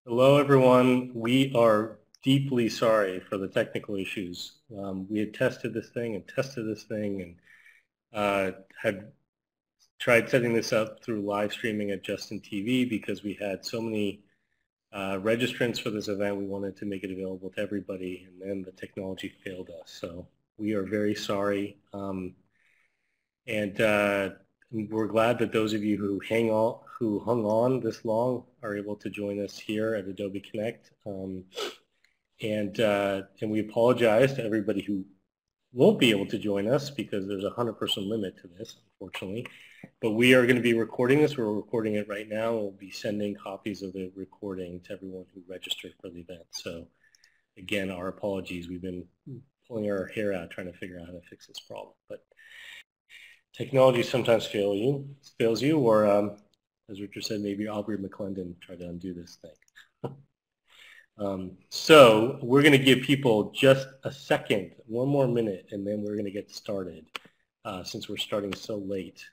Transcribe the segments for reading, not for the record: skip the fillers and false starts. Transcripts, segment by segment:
Hello, everyone. We are deeply sorry for the technical issues. We had tested this thing and had tried setting this up through live streaming at Justin TV because we had so many registrants for this event. We wanted to make it available to everybody, and then the technology failed us. So we are very sorry. And we're glad that those of you who hung on this long are able to join us here at Adobe Connect. And we apologize to everybody who won't be able to join us because there's a 100-person limit to this, unfortunately. But we are going to be recording this. We're recording it right now. We'll be sending copies of the recording to everyone who registered for the event. So again, our apologies. We've been pulling our hair out trying to figure out how to fix this problem. But technology sometimes fails you, or as Richard said, maybe Aubrey McClendon tried to undo this thing. So we're going to give people just a second, one more minute, and then we're going to get started since we're starting so late.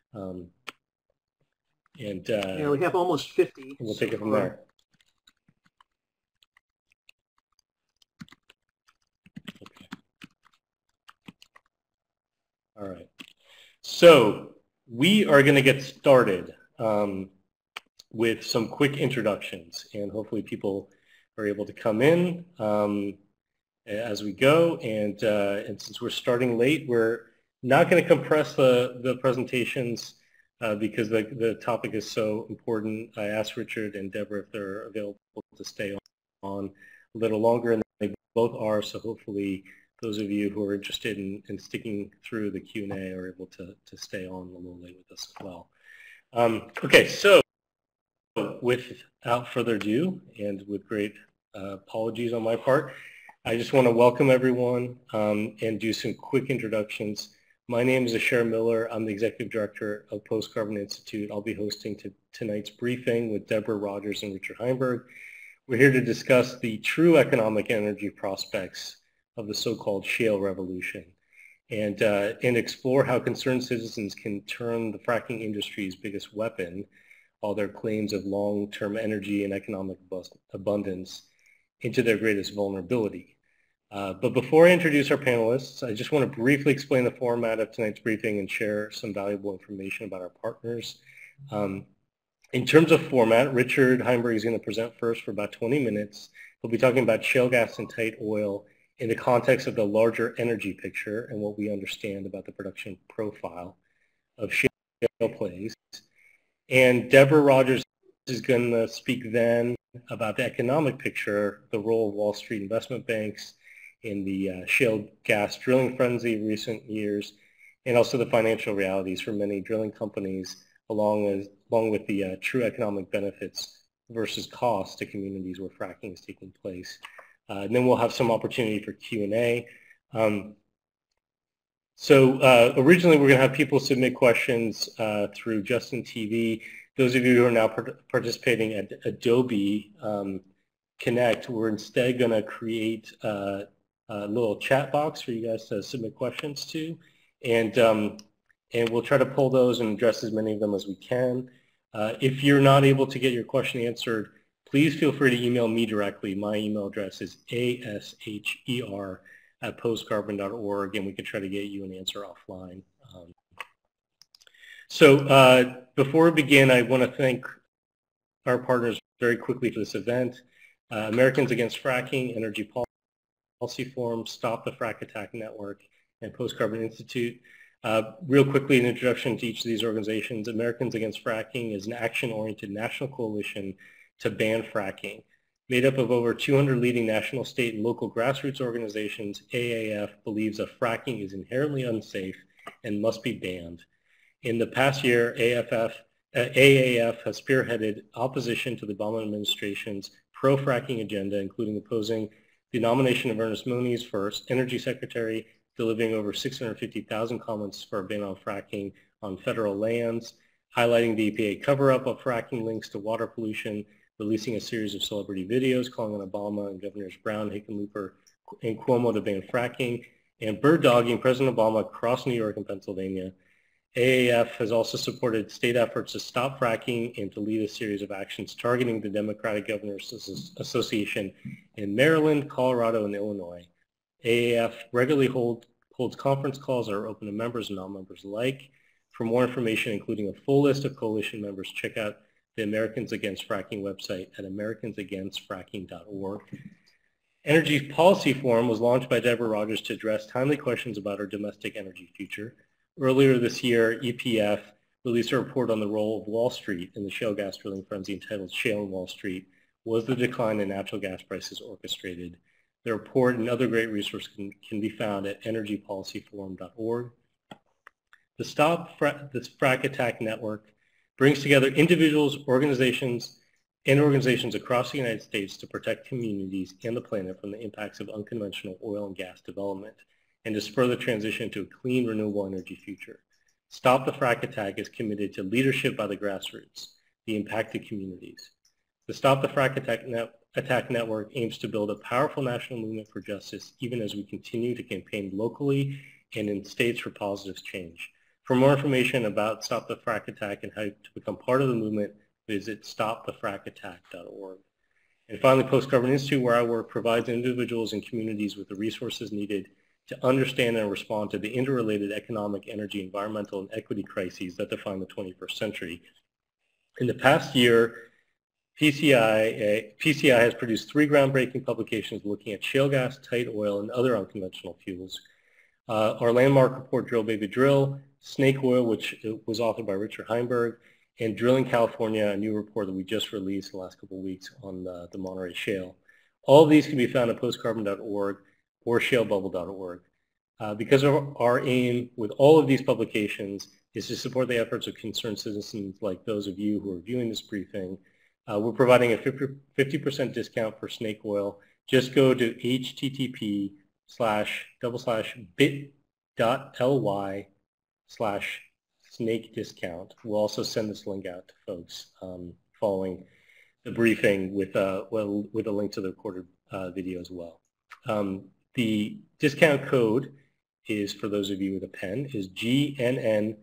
Yeah, we have almost 50. We'll take it from there. Okay. All right. So we are going to get started with some quick introductions, and hopefully people are able to come in as we go. And since we're starting late, we're not going to compress the presentations because the topic is so important. I asked Richard and Deborah if they're available to stay on a little longer, and they both are. So hopefully those of you who are interested in sticking through the Q&A are able to stay on a little late with us as well. Okay, so without further ado, and with great apologies on my part, I just want to welcome everyone and do some quick introductions. My name is Asher Miller. I'm the Executive Director of Post-Carbon Institute. I'll be hosting tonight's briefing with Deborah Rogers and Richard Heinberg. We're here to discuss the true economic energy prospects of the so-called shale revolution and explore how concerned citizens can turn the fracking industry's biggest weapon, all their claims of long-term energy and economic abundance, into their greatest vulnerability. But before I introduce our panelists, I just want to briefly explain the format of tonight's briefing and share some valuable information about our partners. In terms of format, Richard Heinberg is going to present first for about 20 minutes. He'll be talking about shale gas and tight oil in the context of the larger energy picture and what we understand about the production profile of shale plays. And Deborah Rogers is going to speak then about the economic picture, the role of Wall Street investment banks in the shale gas drilling frenzy of recent years, and also the financial realities for many drilling companies, along with the true economic benefits versus cost to communities where fracking is taking place. And then we'll have some opportunity for Q&A. So originally we're going to have people submit questions through Justin TV. Those of you who are now participating at Adobe Connect, we're instead going to create a little chat box for you guys to submit questions to, and we'll try to pull those and address as many of them as we can. If you're not able to get your question answered, please feel free to email me directly. My email address is asher@postcarbon.org, and we can try to get you an answer offline. So before we begin, I want to thank our partners very quickly for this event. Americans Against Fracking, Energy Policy Forum, Stop the Frack Attack Network, and Post-Carbon Institute. Real quickly, an introduction to each of these organizations. Americans Against Fracking is an action-oriented national coalition to ban fracking. Made up of over 200 leading national, state, and local grassroots organizations, AAF believes that fracking is inherently unsafe and must be banned. In the past year, AAF has spearheaded opposition to the Obama administration's pro-fracking agenda, including opposing the nomination of Ernest Moniz for Energy Secretary, delivering over 650,000 comments for a ban on fracking on federal lands, highlighting the EPA cover-up of fracking links to water pollution, releasing a series of celebrity videos calling on Obama and Governors Brown, Hickenlooper, and Cuomo to ban fracking, and bird-dogging President Obama across New York and Pennsylvania, AAF has also supported state efforts to stop fracking and to lead a series of actions targeting the Democratic Governors Association in Maryland, Colorado, and Illinois. AAF regularly holds conference calls that are open to members and non-members alike. For more information, including a full list of coalition members, check out the Americans Against Fracking website at americansagainstfracking.org. Energy Policy Forum was launched by Deborah Rogers to address timely questions about our domestic energy future. Earlier this year, EPF released a report on the role of Wall Street in the shale gas drilling frenzy entitled Shale and Wall Street: Was the Decline in Natural Gas Prices Orchestrated? The report and other great resources can be found at energypolicyforum.org. The Stop Frack Attack Network brings together individuals, organizations across the United States to protect communities and the planet from the impacts of unconventional oil and gas development and to spur the transition to a clean, renewable energy future. Stop the Frack Attack is committed to leadership by the grassroots, the impacted communities. The Stop the Frack Attack Network aims to build a powerful national movement for justice even as we continue to campaign locally and in states for positive change. For more information about Stop the Frack Attack and how to become part of the movement, visit stopthefrackattack.org. And finally, Post Carbon Institute, where I work, provides individuals and communities with the resources needed to understand and respond to the interrelated economic, energy, environmental, and equity crises that define the 21st century. In the past year, PCI has produced 3 groundbreaking publications looking at shale gas, tight oil, and other unconventional fuels. Our landmark report, Drill Baby Drill, Snake Oil, which was authored by Richard Heinberg, and Drilling California, a new report that we just released in the last couple of weeks on the Monterey Shale. All of these can be found at postcarbon.org or shalebubble.org. Because of our aim with all of these publications is to support the efforts of concerned citizens like those of you who are viewing this briefing, we're providing a 50% discount for snake oil. Just go to http://bit.ly/snake discount. We'll also send this link out to folks following the briefing with a link to the recorded video as well. The discount code is, for those of you with a pen, is GNNFBTMD,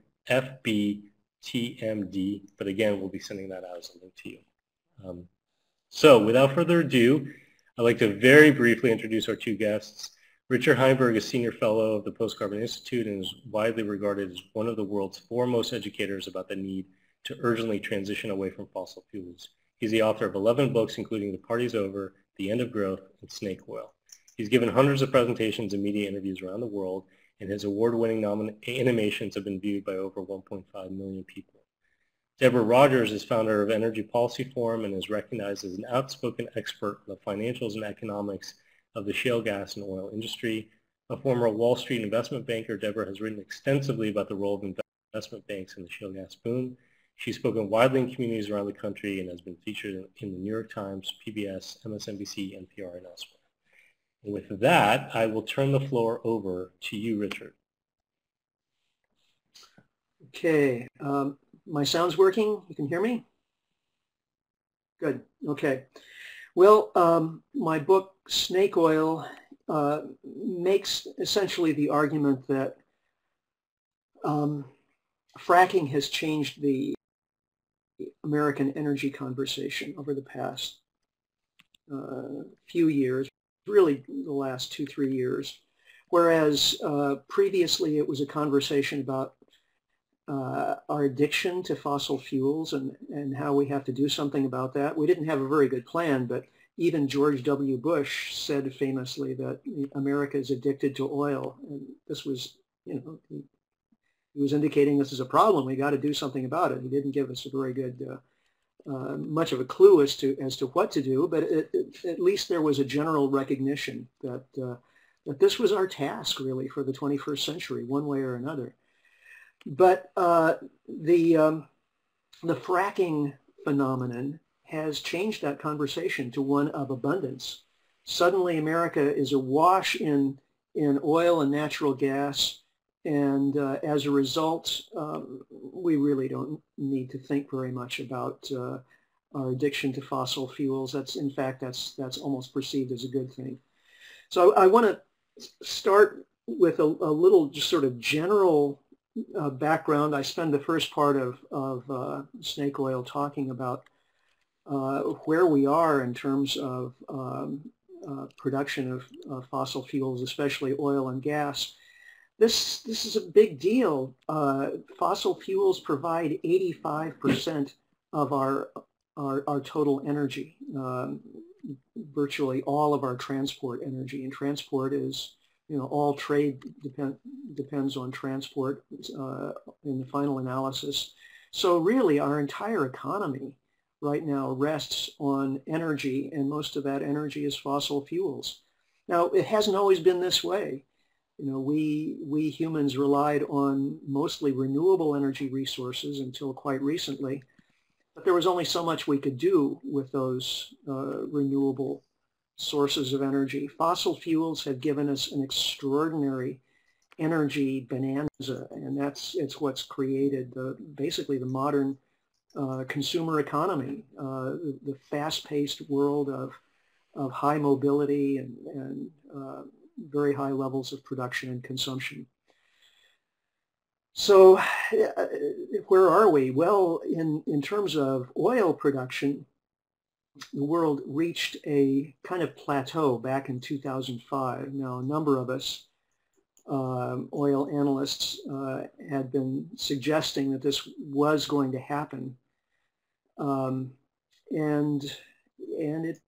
but again, we'll be sending that out as a link to you. So without further ado, I'd like to very briefly introduce our 2 guests. Richard Heinberg is Senior Fellow of the Post Carbon Institute and is widely regarded as one of the world's foremost educators about the need to urgently transition away from fossil fuels. He's the author of 11 books, including The Party's Over, The End of Growth, and Snake Oil. He's given hundreds of presentations and media interviews around the world, and his award-winning animations have been viewed by over 1.5 million people. Deborah Rogers is founder of Energy Policy Forum and is recognized as an outspoken expert on the financials and economics of the shale gas and oil industry. A former Wall Street investment banker, Deborah has written extensively about the role of investment banks in the shale gas boom. She's spoken widely in communities around the country and has been featured in the New York Times, PBS, MSNBC, NPR, and elsewhere. And with that, I will turn the floor over to you, Richard. Okay. My sound's working? You can hear me? Good. Okay. Well, my book, Snake Oil, makes essentially the argument that fracking has changed the American energy conversation over the past few years, really the last 2-3 years, whereas previously it was a conversation about our addiction to fossil fuels and how we have to do something about that. We didn't have a very good plan, but even George W. Bush said famously that America is addicted to oil. And this was, he was indicating this is a problem. We got to do something about it. He didn't give us a very good, much of a clue as to what to do, but at least there was a general recognition that that this was our task really for the 21st century, one way or another. But the fracking phenomenon has changed that conversation to one of abundance. Suddenly America is awash in oil and natural gas, and as a result, we really don't need to think very much about our addiction to fossil fuels. In fact, that's almost perceived as a good thing. So I want to start with a little just sort of general background, I spend the first part of snake oil talking about where we are in terms of production of fossil fuels, especially oil and gas. This is a big deal. Fossil fuels provide 85% of our total energy, virtually all of our transport energy. And transport is, all trade depends on transport in the final analysis. So really, our entire economy right now rests on energy, and most of that energy is fossil fuels. Now, it hasn't always been this way. We humans relied on mostly renewable energy resources until quite recently, but there was only so much we could do with those renewable sources of energy. Fossil fuels have given us an extraordinary energy bonanza, and it's what's created basically the modern consumer economy, the fast-paced world of high mobility and very high levels of production and consumption. So where are we? Well, in terms of oil production, the world reached a kind of plateau back in 2005. Now, a number of us, oil analysts, had been suggesting that this was going to happen. And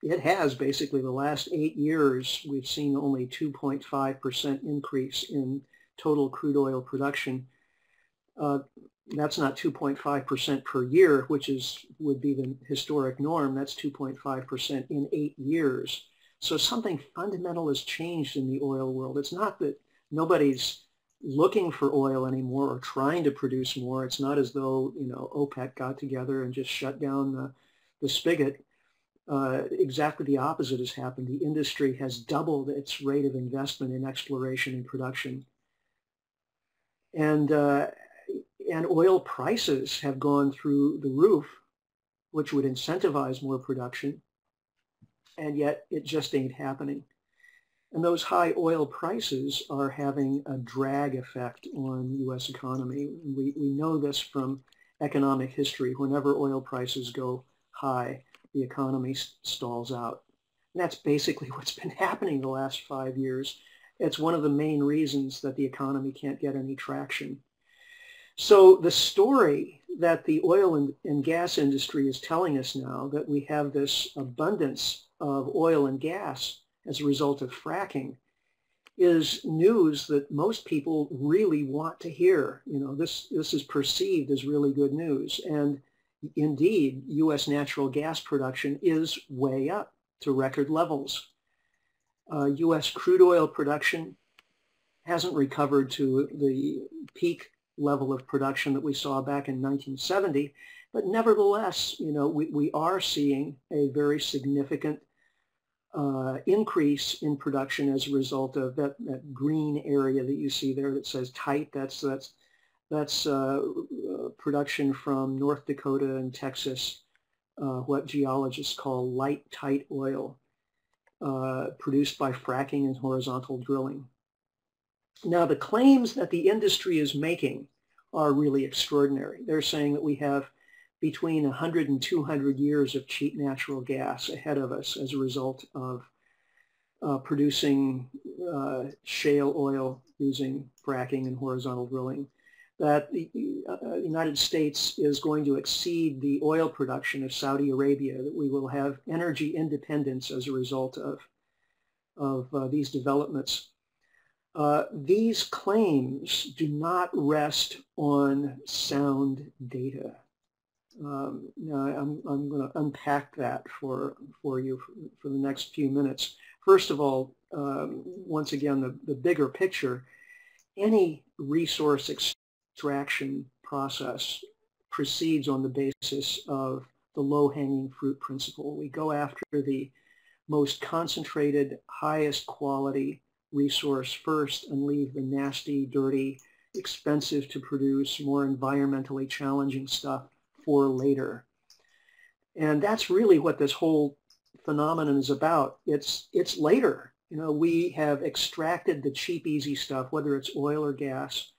it has. Basically, the last 8 years, we've seen only 2.5% increase in total crude oil production. That's not 2.5% per year, which would be the historic norm. That's 2.5% in 8 years. So something fundamental has changed in the oil world. It's not that nobody's looking for oil anymore or trying to produce more. It's not as though OPEC got together and just shut down the spigot. Exactly the opposite has happened. The industry has doubled its rate of investment in exploration and production. And oil prices have gone through the roof, which would incentivize more production, and yet it just ain't happening. And those high oil prices are having a drag effect on the U.S. economy. We know this from economic history. Whenever oil prices go high, the economy stalls out. And that's basically what's been happening the last 5 years. It's one of the main reasons that the economy can't get any traction. So the story that the oil and gas industry is telling us now, that we have this abundance of oil and gas as a result of fracking, is news that most people really want to hear. This is perceived as really good news. And indeed, U.S. natural gas production is way up to record levels. U.S. crude oil production hasn't recovered to the peak level of production that we saw back in 1970, but nevertheless, we are seeing a very significant increase in production as a result of that green area that you see there that says tight. That's production from North Dakota and Texas, what geologists call light tight oil, produced by fracking and horizontal drilling. Now, the claims that the industry is making are really extraordinary. They're saying that we have between 100 and 200 years of cheap natural gas ahead of us as a result of producing shale oil using fracking and horizontal drilling. That the United States is going to exceed the oil production of Saudi Arabia, that we will have energy independence as a result of these developments. These claims do not rest on sound data. Now I'm going to unpack that for you for the next few minutes. First of all, once again, the bigger picture. Any resource extraction process proceeds on the basis of the low-hanging fruit principle. We go after the most concentrated, highest quality resource first and leave the nasty, dirty, expensive to produce, more environmentally challenging stuff for later. And that's really what this whole phenomenon is about. It's later. We have extracted the cheap, easy stuff, whether it's oil or gas,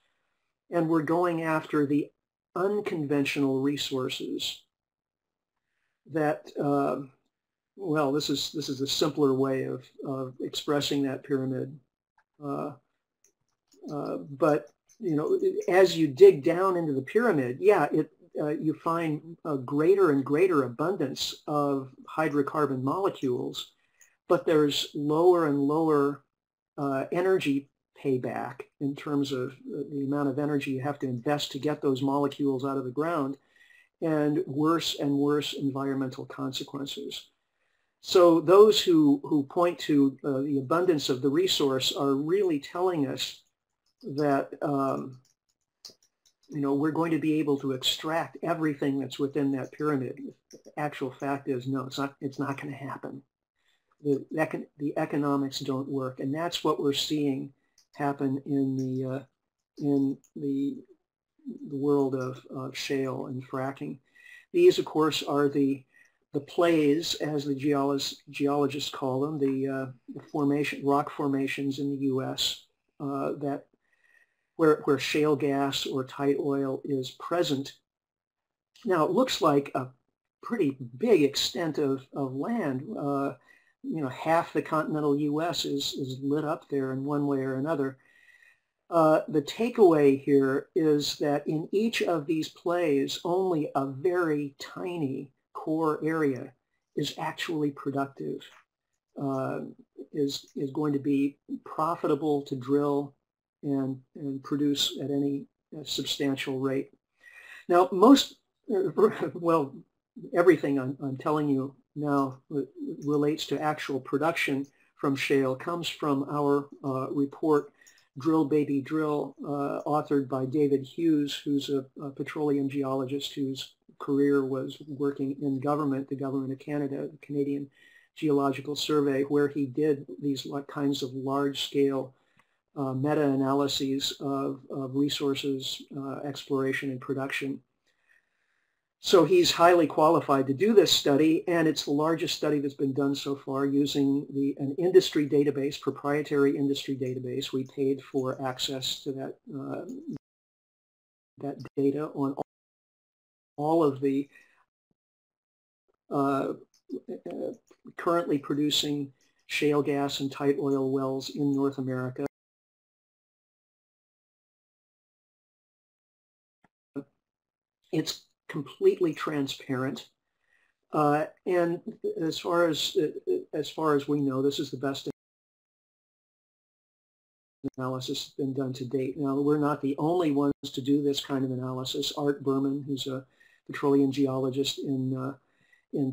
and we're going after the unconventional resources that, well, this is a simpler way of expressing that pyramid. But you know, as you dig down into the pyramid, yeah, you find a greater and greater abundance of hydrocarbon molecules, but there's lower and lower energy payback in terms of the amount of energy you have to invest to get those molecules out of the ground, and worse environmental consequences. So those who point to the abundance of the resource are really telling us that you know, we're going to be able to extract everything that's within that pyramid. The actual fact is, no, it's not going to happen. The economics don't work, and that's what we're seeing happen in the world of shale and fracking. These, of course, are the plays, as the geologists call them, the rock formations in the U.S. That where shale gas or tight oil is present. Now, it looks like a pretty big extent of land. You know, half the continental U.S. is lit up there in one way or another. The takeaway here is that in each of these plays, only a very tiny core area is actually productive, is going to be profitable to drill and produce at any substantial rate. Now, well, everything I'm telling you now relates to actual production from shale comes from our report, Drill Baby Drill, authored by David Hughes, who's a petroleum geologist whose career was working in government, the government of Canada, the Canadian Geological Survey, where he did these kinds of large-scale meta-analyses of resources, exploration, and production. So he's highly qualified to do this study, and it's the largest study that's been done so far using an industry database, proprietary industry database. We paid for access to that data on all of the currently producing shale gas and tight oil wells in North America. It's completely transparent, and as far as we know, this is the best analysis that's been done to date. Now, we're not the only ones to do this kind of analysis. Art Berman, who's a petroleum geologist in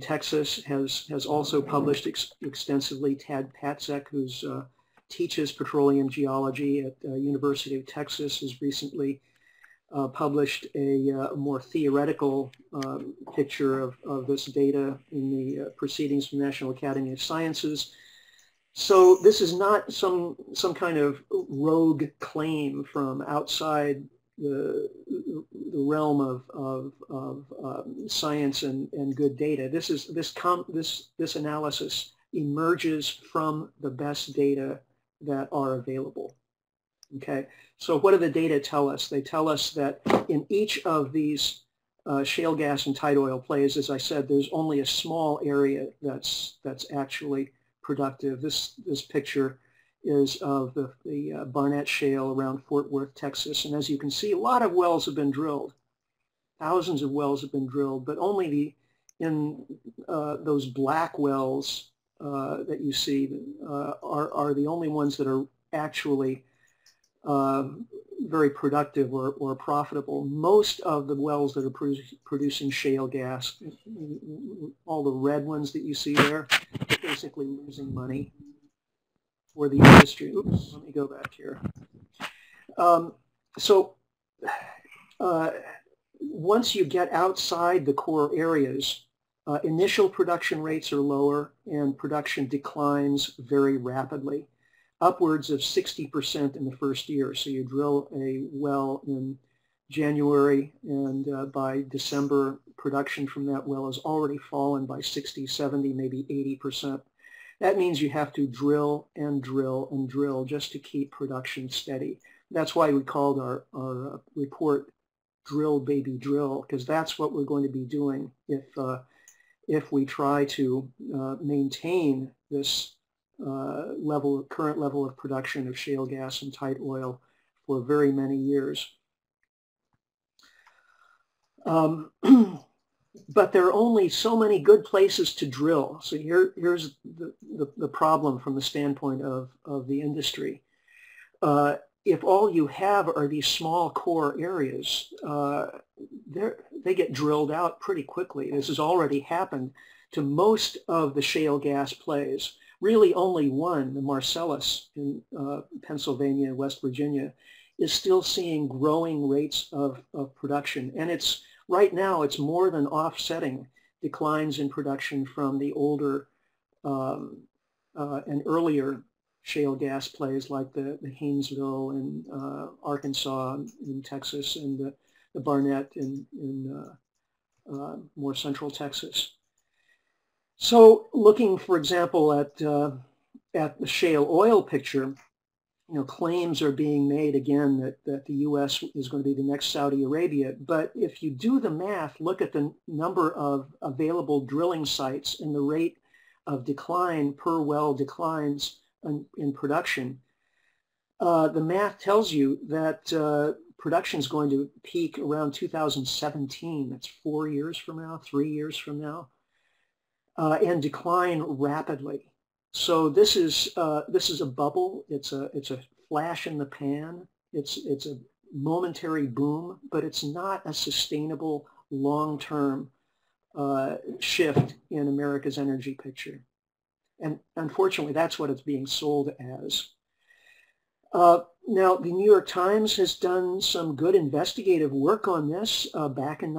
Texas, has also published extensively. Tad Patzek, who teaches petroleum geology at the University of Texas, has recently published a more theoretical picture of this data in the Proceedings from the National Academy of Sciences. So this is not some kind of rogue claim from outside the realm of science and good data. This analysis emerges from the best data that are available. Okay, so what do the data tell us? They tell us that in each of these shale gas and tight oil plays, as I said, there's only a small area that's actually productive. This picture is of the Barnett Shale around Fort Worth, Texas, and as you can see, a lot of wells have been drilled. Thousands of wells have been drilled, but only in those black wells that you see are the only ones that are actually very productive or profitable. Most of the wells that are producing shale gas, all the red ones that you see there, are basically losing money for the industry. Oops, let me go back here. So once you get outside the core areas, initial production rates are lower and production declines very rapidly, upwards of 60% in the first year. So you drill a well in January, and by December, production from that well has already fallen by 60, 70, maybe 80%. That means you have to drill and drill and drill just to keep production steady. That's why we called our report "Drill, Baby, Drill," because that's what we're going to be doing if we try to maintain this current level of production of shale gas and tight oil for very many years. But there are only so many good places to drill. So here's the problem from the standpoint of the industry. If all you have are these small core areas, they get drilled out pretty quickly. This has already happened to most of the shale gas plays. Really only one, the Marcellus in Pennsylvania and West Virginia, is still seeing growing rates of production. And right now it's more than offsetting declines in production from the older and earlier shale gas plays like the Haynesville and Arkansas in Texas and the Barnett in more central Texas. So looking, for example, at the shale oil picture, claims are being made again that the U.S. is going to be the next Saudi Arabia. But if you do the math, look at the number of available drilling sites and the rate of decline per well declines in production, the math tells you that production is going to peak around 2017. That's 4 years from now, 3 years from now, and decline rapidly. So this is a bubble. It's a flash in the pan. It's a momentary boom, but it's not a sustainable long-term shift in America's energy picture. And unfortunately, that's what it's being sold as. Now, the New York Times has done some good investigative work on this. Back in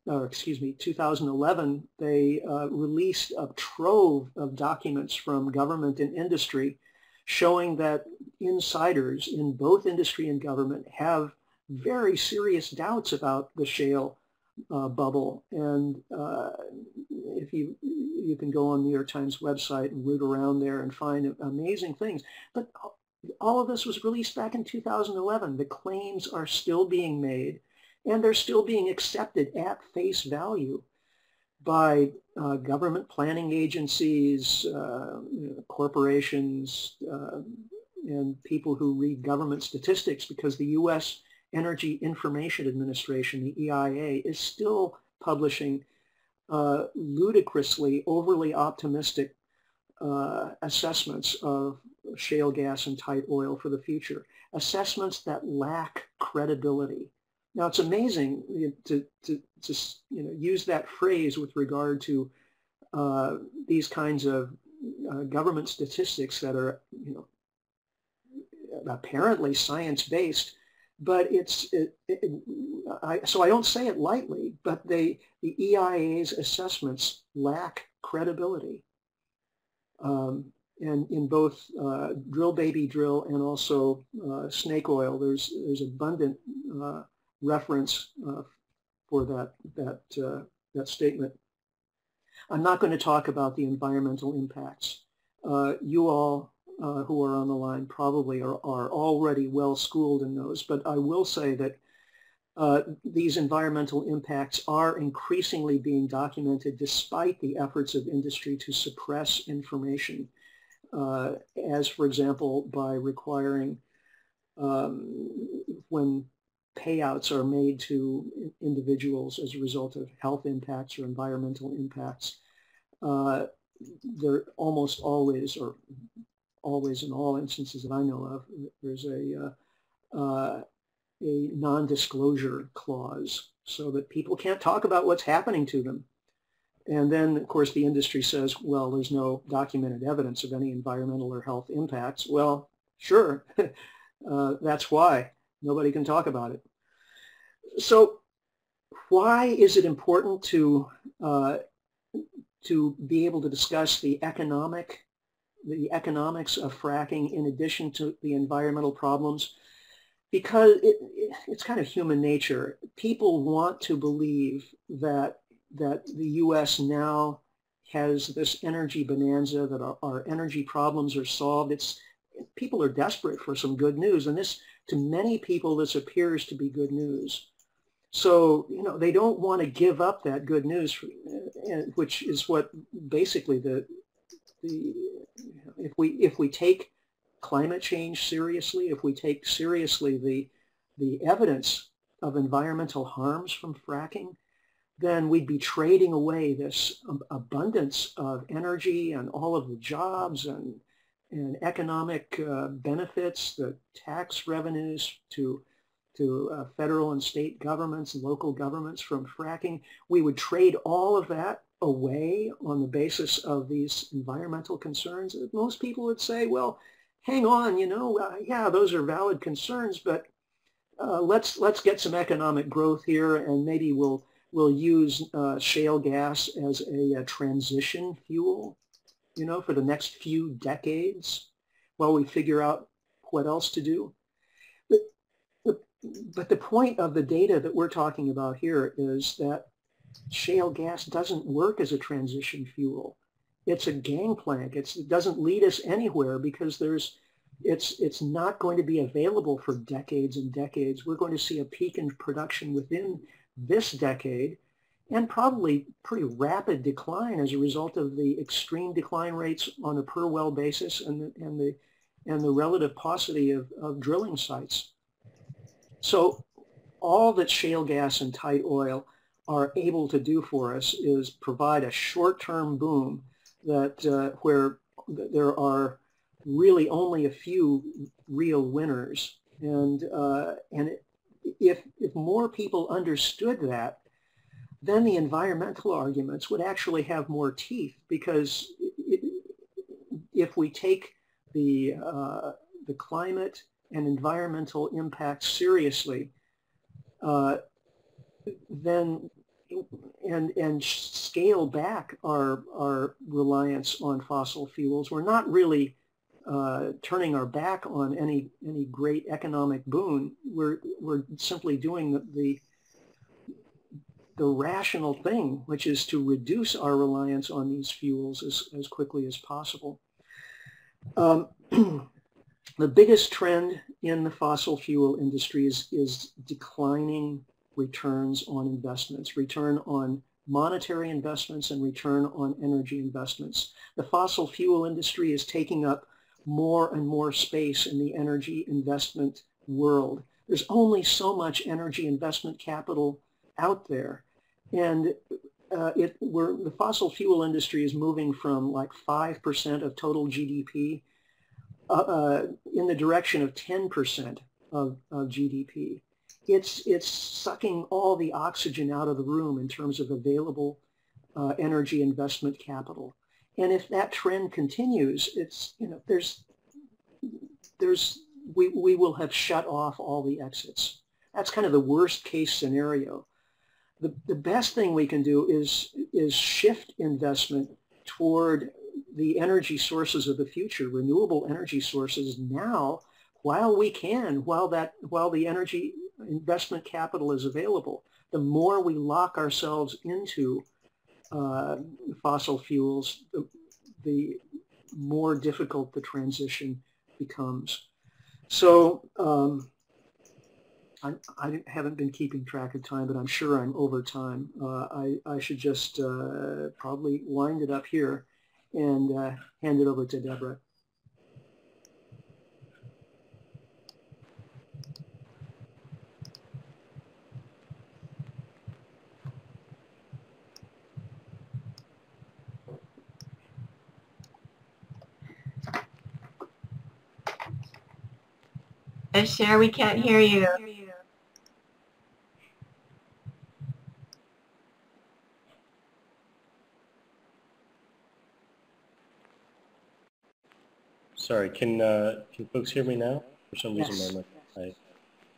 2011, they released a trove of documents from government and industry showing that insiders in both industry and government have very serious doubts about the shale bubble. And if you can go on New York Times website and root around there and find amazing things. But all of this was released back in 2011. The claims are still being made, and they're still being accepted at face value by government planning agencies, corporations, and people who read government statistics, because the U.S. Energy Information Administration, the EIA, is still publishing ludicrously overly optimistic assessments of shale gas and tight oil for the future, assessments that lack credibility. Now, it's amazing to use that phrase with regard to these kinds of government statistics that are apparently science-based, but so I don't say it lightly, but the EIA's assessments lack credibility. And in both drill, baby, drill, and also snake oil, there's abundant reference for that statement. I'm not going to talk about the environmental impacts. You all who are on the line probably are already well schooled in those, but I will say that these environmental impacts are increasingly being documented despite the efforts of industry to suppress information, as for example by requiring when payouts are made to individuals as a result of health impacts or environmental impacts, they're almost always, or always in all instances that I know of, there's a non-disclosure clause so that people can't talk about what's happening to them. And then, of course, the industry says, well, there's no documented evidence of any environmental or health impacts. Well, sure, that's why nobody can talk about it. So why is it important to be able to discuss the economics of fracking in addition to the environmental problems? Because it's kind of human nature. People want to believe that the U.S. now has this energy bonanza, that our energy problems are solved. people are desperate for some good news, and this, to many people, this appears to be good news. So, you know, they don't want to give up that good news, which is what basically if we take climate change seriously, if we take seriously the evidence of environmental harms from fracking, then we'd be trading away this abundance of energy and all of the jobs and economic benefits, the tax revenues to federal and state governments and local governments from fracking. We would trade all of that away on the basis of these environmental concerns. Most people would say, well, hang on, you know, yeah, those are valid concerns, but let's get some economic growth here, and maybe we'll use shale gas as a transition fuel, you know, for the next few decades while we figure out what else to do. But the point of the data that we're talking about here is that shale gas doesn't work as a transition fuel. It's a gangplank. It doesn't lead us anywhere because it's not going to be available for decades and decades. We're going to see a peak in production within this decade and probably pretty rapid decline as a result of the extreme decline rates on a per well basis and the relative paucity of drilling sites. So all that shale gas and tight oil are able to do for us is provide a short-term boom that where there are really only a few real winners. And if more people understood that, then the environmental arguments would actually have more teeth, because if we take the climate and environmental impacts seriously, then and scale back our reliance on fossil fuels, we're not really turning our back on any great economic boon. We're simply doing the rational thing, which is to reduce our reliance on these fuels as quickly as possible. The biggest trend in the fossil fuel industry is declining returns on investments, return on monetary investments and return on energy investments. The fossil fuel industry is taking up more and more space in the energy investment world. There's only so much energy investment capital out there, and the fossil fuel industry is moving from like 5% of total GDP in the direction of 10% of GDP. It's sucking all the oxygen out of the room in terms of available energy investment capital. And if that trend continues, it's, you know, we will have shut off all the exits. That's kind of the worst case scenario. The best thing we can do is shift investment toward the energy sources of the future, renewable energy sources now, while we can, while the energy investment capital is available. The more we lock ourselves into fossil fuels, the more difficult the transition becomes. So I haven't been keeping track of time, but I'm sure I'm over time. I should just probably wind it up here and hand it over to Deborah. Cher, we can't hear you. Sorry, can folks hear me now? For some reason, Yes.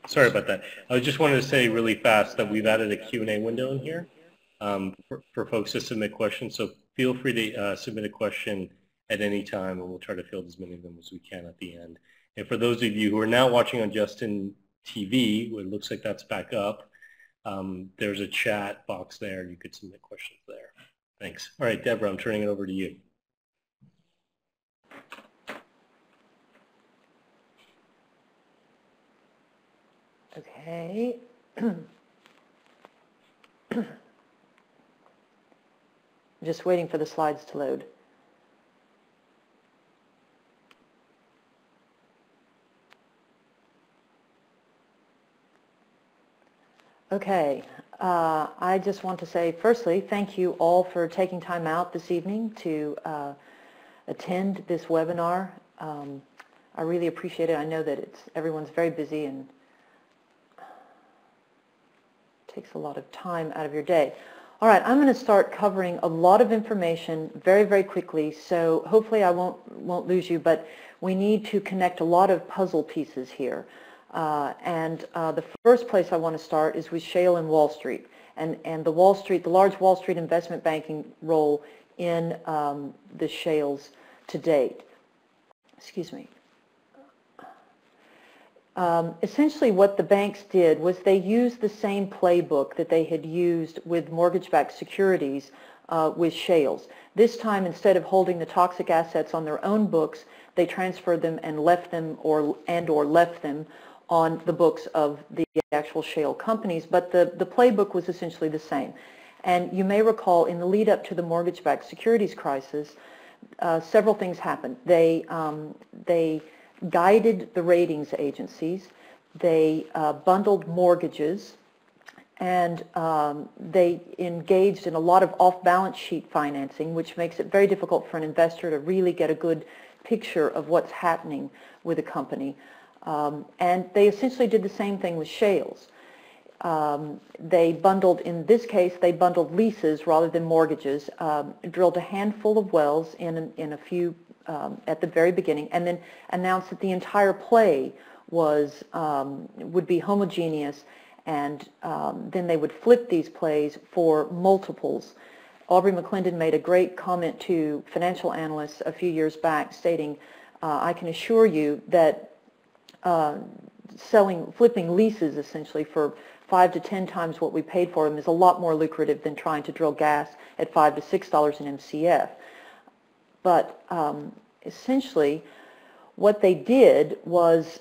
Sorry about that. I just wanted to say really fast that we've added a Q&A window in here for folks to submit questions. So feel free to submit a question at any time, and we'll try to field as many of them as we can at the end. And for those of you who are now watching on Justin TV, it looks like that's back up. There's a chat box there. You could submit questions there. Thanks. All right, Deborah, I'm turning it over to you. Okay. Just waiting for the slides to load. Okay, I just want to say, firstly, thank you all for taking time out this evening to attend this webinar. I really appreciate it. I know that everyone's very busy and takes a lot of time out of your day. All right, I'm going to start covering a lot of information very, very quickly, so hopefully I won't lose you, but we need to connect a lot of puzzle pieces here. The first place I want to start is with shale and Wall Street, and the large Wall Street investment banking role in the shales to date. Excuse me. Essentially what the banks did was they used the same playbook that they had used with mortgage-backed securities with shales. This time, instead of holding the toxic assets on their own books, they transferred them and left them or left them on the books of the actual shale companies, but the playbook was essentially the same. And you may recall in the lead up to the mortgage-backed securities crisis, several things happened. They guided the ratings agencies, they bundled mortgages, and they engaged in a lot of off-balance sheet financing, which makes it very difficult for an investor to really get a good picture of what's happening with a company. And they essentially did the same thing with shales. They bundled, in this case, they bundled leases rather than mortgages, drilled a handful of wells in a few at the very beginning, and then announced that the entire play would be homogeneous, and then they would flip these plays for multiples. Aubrey McClendon made a great comment to financial analysts a few years back stating, I can assure you that flipping leases essentially for 5 to 10 times what we paid for them is a lot more lucrative than trying to drill gas at $5 to $6 an MCF. But essentially, what they did was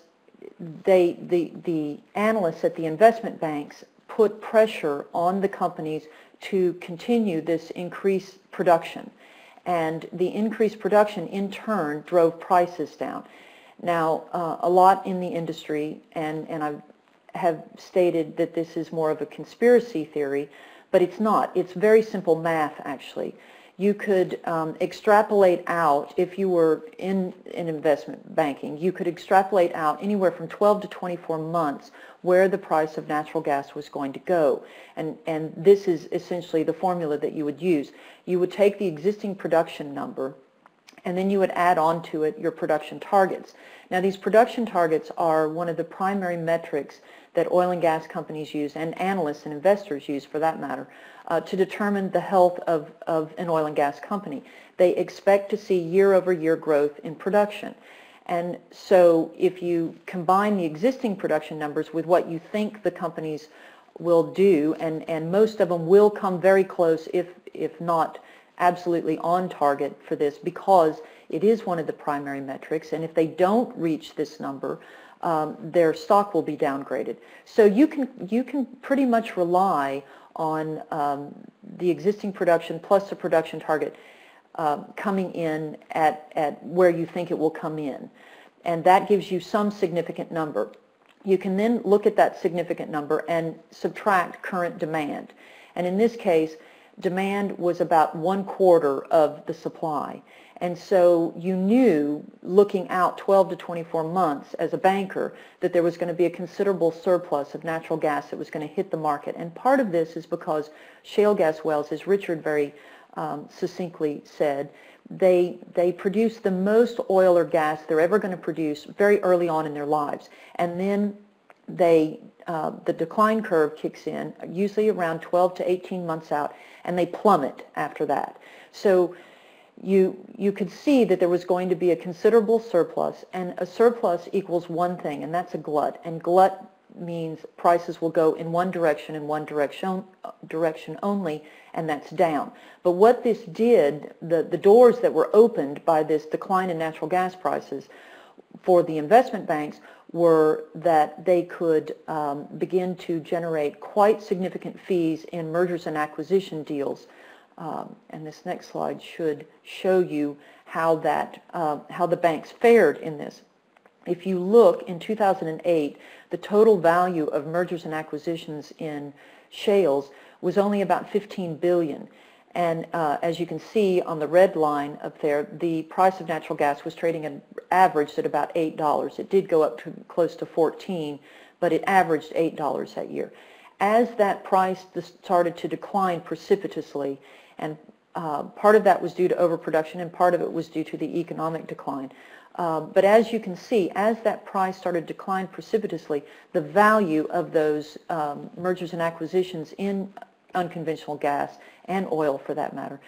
the analysts at the investment banks put pressure on the companies to continue this increased production. And the increased production, in turn, drove prices down. Now, a lot in the industry, and I have stated that this is more of a conspiracy theory, but it's not. It's very simple math, actually. You could extrapolate out, if you were in investment banking, you could extrapolate out anywhere from 12 to 24 months where the price of natural gas was going to go. And this is essentially the formula that you would use. You would take the existing production number, and then you would add on to it your production targets. Now, these production targets are one of the primary metrics that oil and gas companies use, and analysts and investors use for that matter, to determine the health of an oil and gas company. They expect to see year-over-year growth in production. And so if you combine the existing production numbers with what you think the companies will do, and most of them will come very close, if not absolutely on target for this, because it is one of the primary metrics, and if they don't reach this number, their stock will be downgraded. So you can pretty much rely on the existing production plus the production target coming in at where you think it will come in, and that gives you some significant number. You can then look at that significant number and subtract current demand, and in this case, demand was about 1/4 of the supply. And so you knew, looking out 12 to 24 months as a banker, that there was going to be a considerable surplus of natural gas that was going to hit the market. And part of this is because shale gas wells, as Richard very succinctly said, they produce the most oil or gas they're ever going to produce very early on in their lives. And then the decline curve kicks in, usually around 12 to 18 months out, and they plummet after that. So you could see that there was going to be a considerable surplus, and a surplus equals one thing, and that's a glut. And glut means prices will go in one direction and one direction only, and that's down. But what this did, the doors that were opened by this decline in natural gas prices, for the investment banks were that they could begin to generate quite significant fees in mergers and acquisition deals. And this next slide should show you how the banks fared in this. If you look in 2008, the total value of mergers and acquisitions in shales was only about $15 billion. And as you can see on the red line up there, the price of natural gas was trading an average at about $8. It did go up to close to 14, but it averaged $8 that year. As that price started to decline precipitously, and part of that was due to overproduction and part of it was due to the economic decline. But as you can see, as that price started to decline precipitously, the value of those mergers and acquisitions in unconventional gas and oil, for that matter,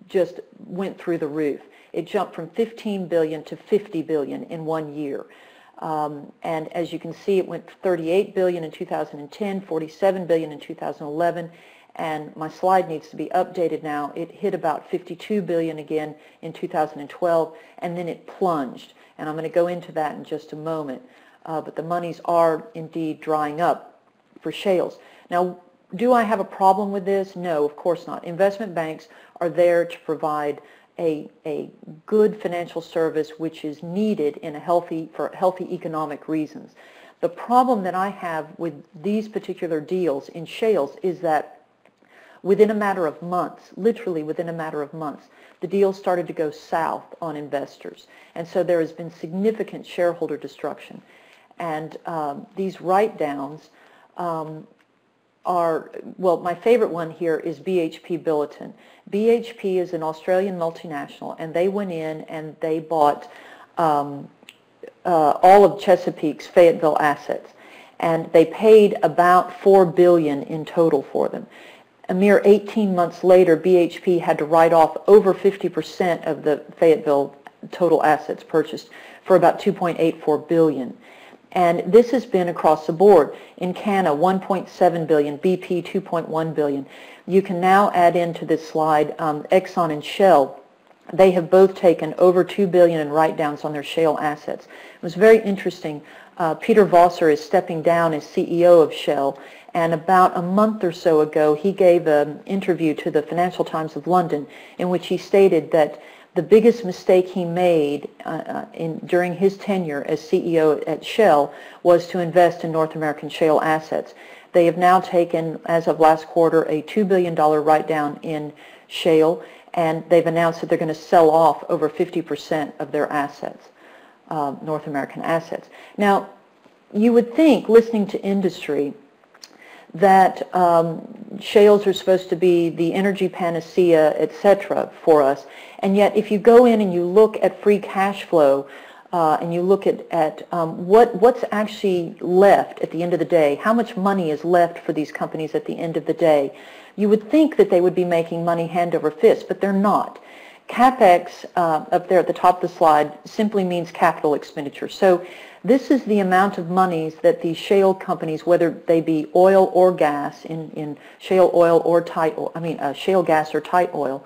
just went through the roof. It jumped from 15 billion to 50 billion in 1 year. And as you can see, it went 38 billion in 2010, 47 billion in 2011, and my slide needs to be updated now. It hit about 52 billion again in 2012, and then it plunged. And I'm going to go into that in just a moment. But the monies are indeed drying up for shales. Now, do I have a problem with this? No, of course not. Investment banks are there to provide a good financial service which is needed in for healthy economic reasons. The problem that I have with these particular deals in shales is that within a matter of months, literally within a matter of months, the deals started to go south on investors. And so there has been significant shareholder destruction. And these write-downs are, well, my favorite one here is BHP Billiton. BHP is an Australian multinational, and they went in and they bought all of Chesapeake's Fayetteville assets. And they paid about $4 billion in total for them. A mere 18 months later, BHP had to write off over 50% of the Fayetteville total assets purchased for about $2.84 billion. And this has been across the board. In Canada, $1.7 billion, BP, $2.1 billion. You can now add into this slide Exxon and Shell. They have both taken over $2 billion in write-downs on their shale assets. It was very interesting. Peter Vosser is stepping down as CEO of Shell, and about a month or so ago he gave an interview to the Financial Times of London in which he stated that the biggest mistake he made during his tenure as CEO at Shell was to invest in North American shale assets. They have now taken, as of last quarter, a $2 billion write-down in shale, and they've announced that they're going to sell off over 50% of their assets, North American assets. Now, you would think, listening to industry, that shales are supposed to be the energy panacea, etc., for us. And yet, if you go in and you look at free cash flow, and you look at what's actually left at the end of the day, how much money is left for these companies at the end of the day, you would think that they would be making money hand over fist, but they're not. CapEx, up there at the top of the slide, simply means capital expenditure. So this is the amount of monies that these shale companies, whether they be oil or gas, in shale oil or tight oil, shale gas or tight oil,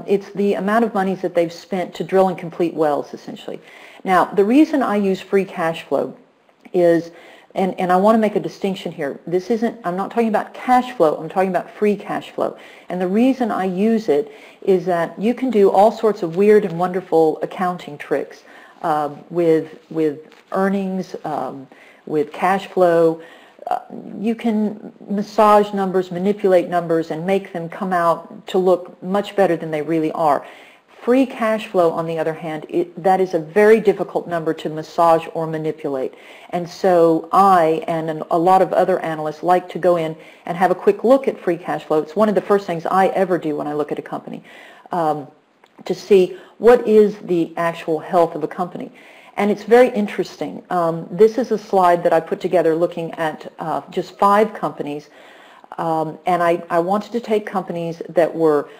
it's the amount of monies that they've spent to drill and complete wells, essentially. Now, the reason I use free cash flow is, and I want to make a distinction here. This isn't, I'm not talking about cash flow, I'm talking about free cash flow. And the reason I use it is that you can do all sorts of weird and wonderful accounting tricks with earnings, with cash flow. You can massage numbers, manipulate numbers, and make them come out to look much better than they really are. Free cash flow, on the other hand, that is a very difficult number to massage or manipulate. And so I and a lot of other analysts like to go in and have a quick look at free cash flow. It's one of the first things I ever do when I look at a company, to see what is the actual health of a company. And it's very interesting. This is a slide that I put together looking at just 5 companies. And I wanted to take companies that were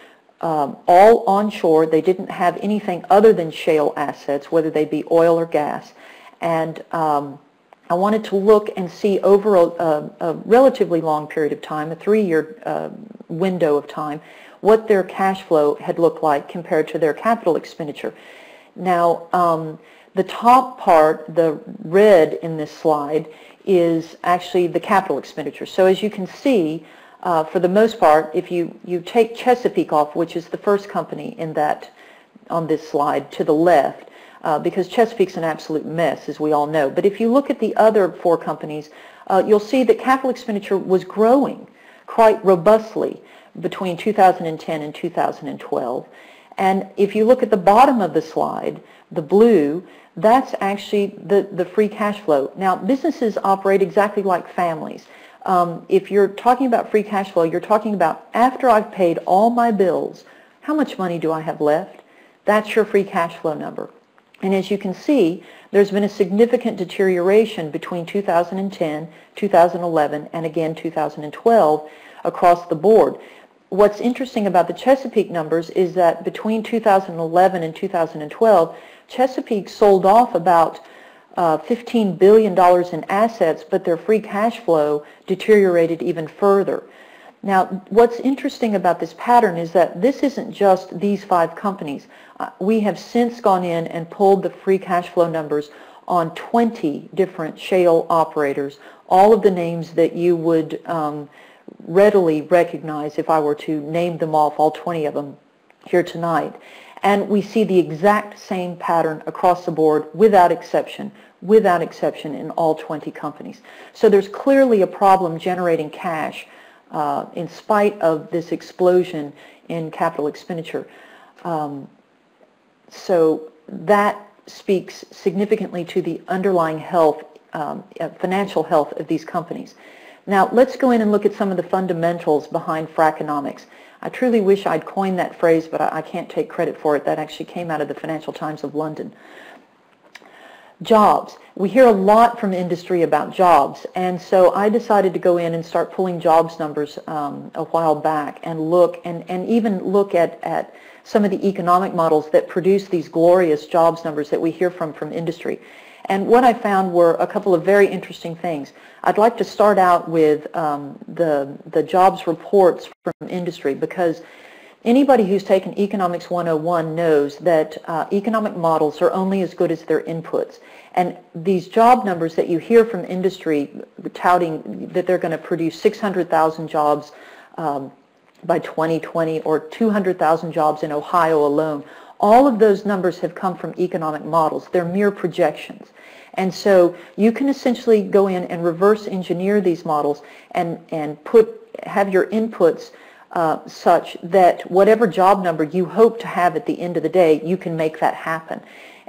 all onshore. They didn't have anything other than shale assets, whether they be oil or gas. And I wanted to look and see over a relatively long period of time, a 3-year window of time, what their cash flow had looked like compared to their capital expenditure. Now, the top part, the red in this slide, is actually the capital expenditure. So as you can see, for the most part, if you take Chesapeake off, which is the first company in that on this slide to the left, because Chesapeake's an absolute mess, as we all know. But if you look at the other four companies, you'll see that capital expenditure was growing quite robustly between 2010 and 2012. And if you look at the bottom of the slide, the blue, that's actually the free cash flow. Now, businesses operate exactly like families. If you're talking about free cash flow, you're talking about after I've paid all my bills, how much money do I have left? That's your free cash flow number. And as you can see, there's been a significant deterioration between 2010, 2011, and again 2012 across the board. What's interesting about the Chesapeake numbers is that between 2011 and 2012, Chesapeake sold off about $15 billion in assets, but their free cash flow deteriorated even further. Now, what's interesting about this pattern is that this isn't just these five companies. We have since gone in and pulled the free cash flow numbers on 20 different shale operators, all of the names that you would readily recognize if I were to name them off, all 20 of them here tonight. And we see the exact same pattern across the board without exception in all 20 companies. So there's clearly a problem generating cash in spite of this explosion in capital expenditure. So that speaks significantly to the underlying health, financial health of these companies. Now, let's go in and look at some of the fundamentals behind frackonomics. I truly wish I'd coined that phrase, but I can't take credit for it. That actually came out of the Financial Times of London. Jobs. We hear a lot from industry about jobs, and so I decided to go in and start pulling jobs numbers a while back and look and even look at some of the economic models that produce these glorious jobs numbers that we hear from industry. And what I found were a couple of very interesting things. I'd like to start out with the jobs reports from industry, because anybody who's taken Economics 101 knows that economic models are only as good as their inputs. And these job numbers that you hear from industry touting that they're going to produce 600,000 jobs by 2020 or 200,000 jobs in Ohio alone, all of those numbers have come from economic models. They're mere projections. And so you can essentially go in and reverse engineer these models and have your inputs such that whatever job number you hope to have at the end of the day, you can make that happen.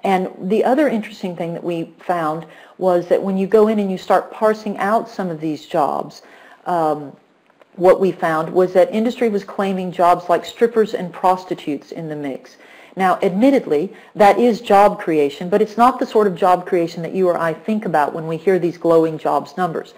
And the other interesting thing that we found was that when you go in and you start parsing out some of these jobs, what we found was that industry was claiming jobs like strippers and prostitutes in the mix. Now, admittedly, that is job creation, but it's not the sort of job creation that you or I think about when we hear these glowing jobs numbers.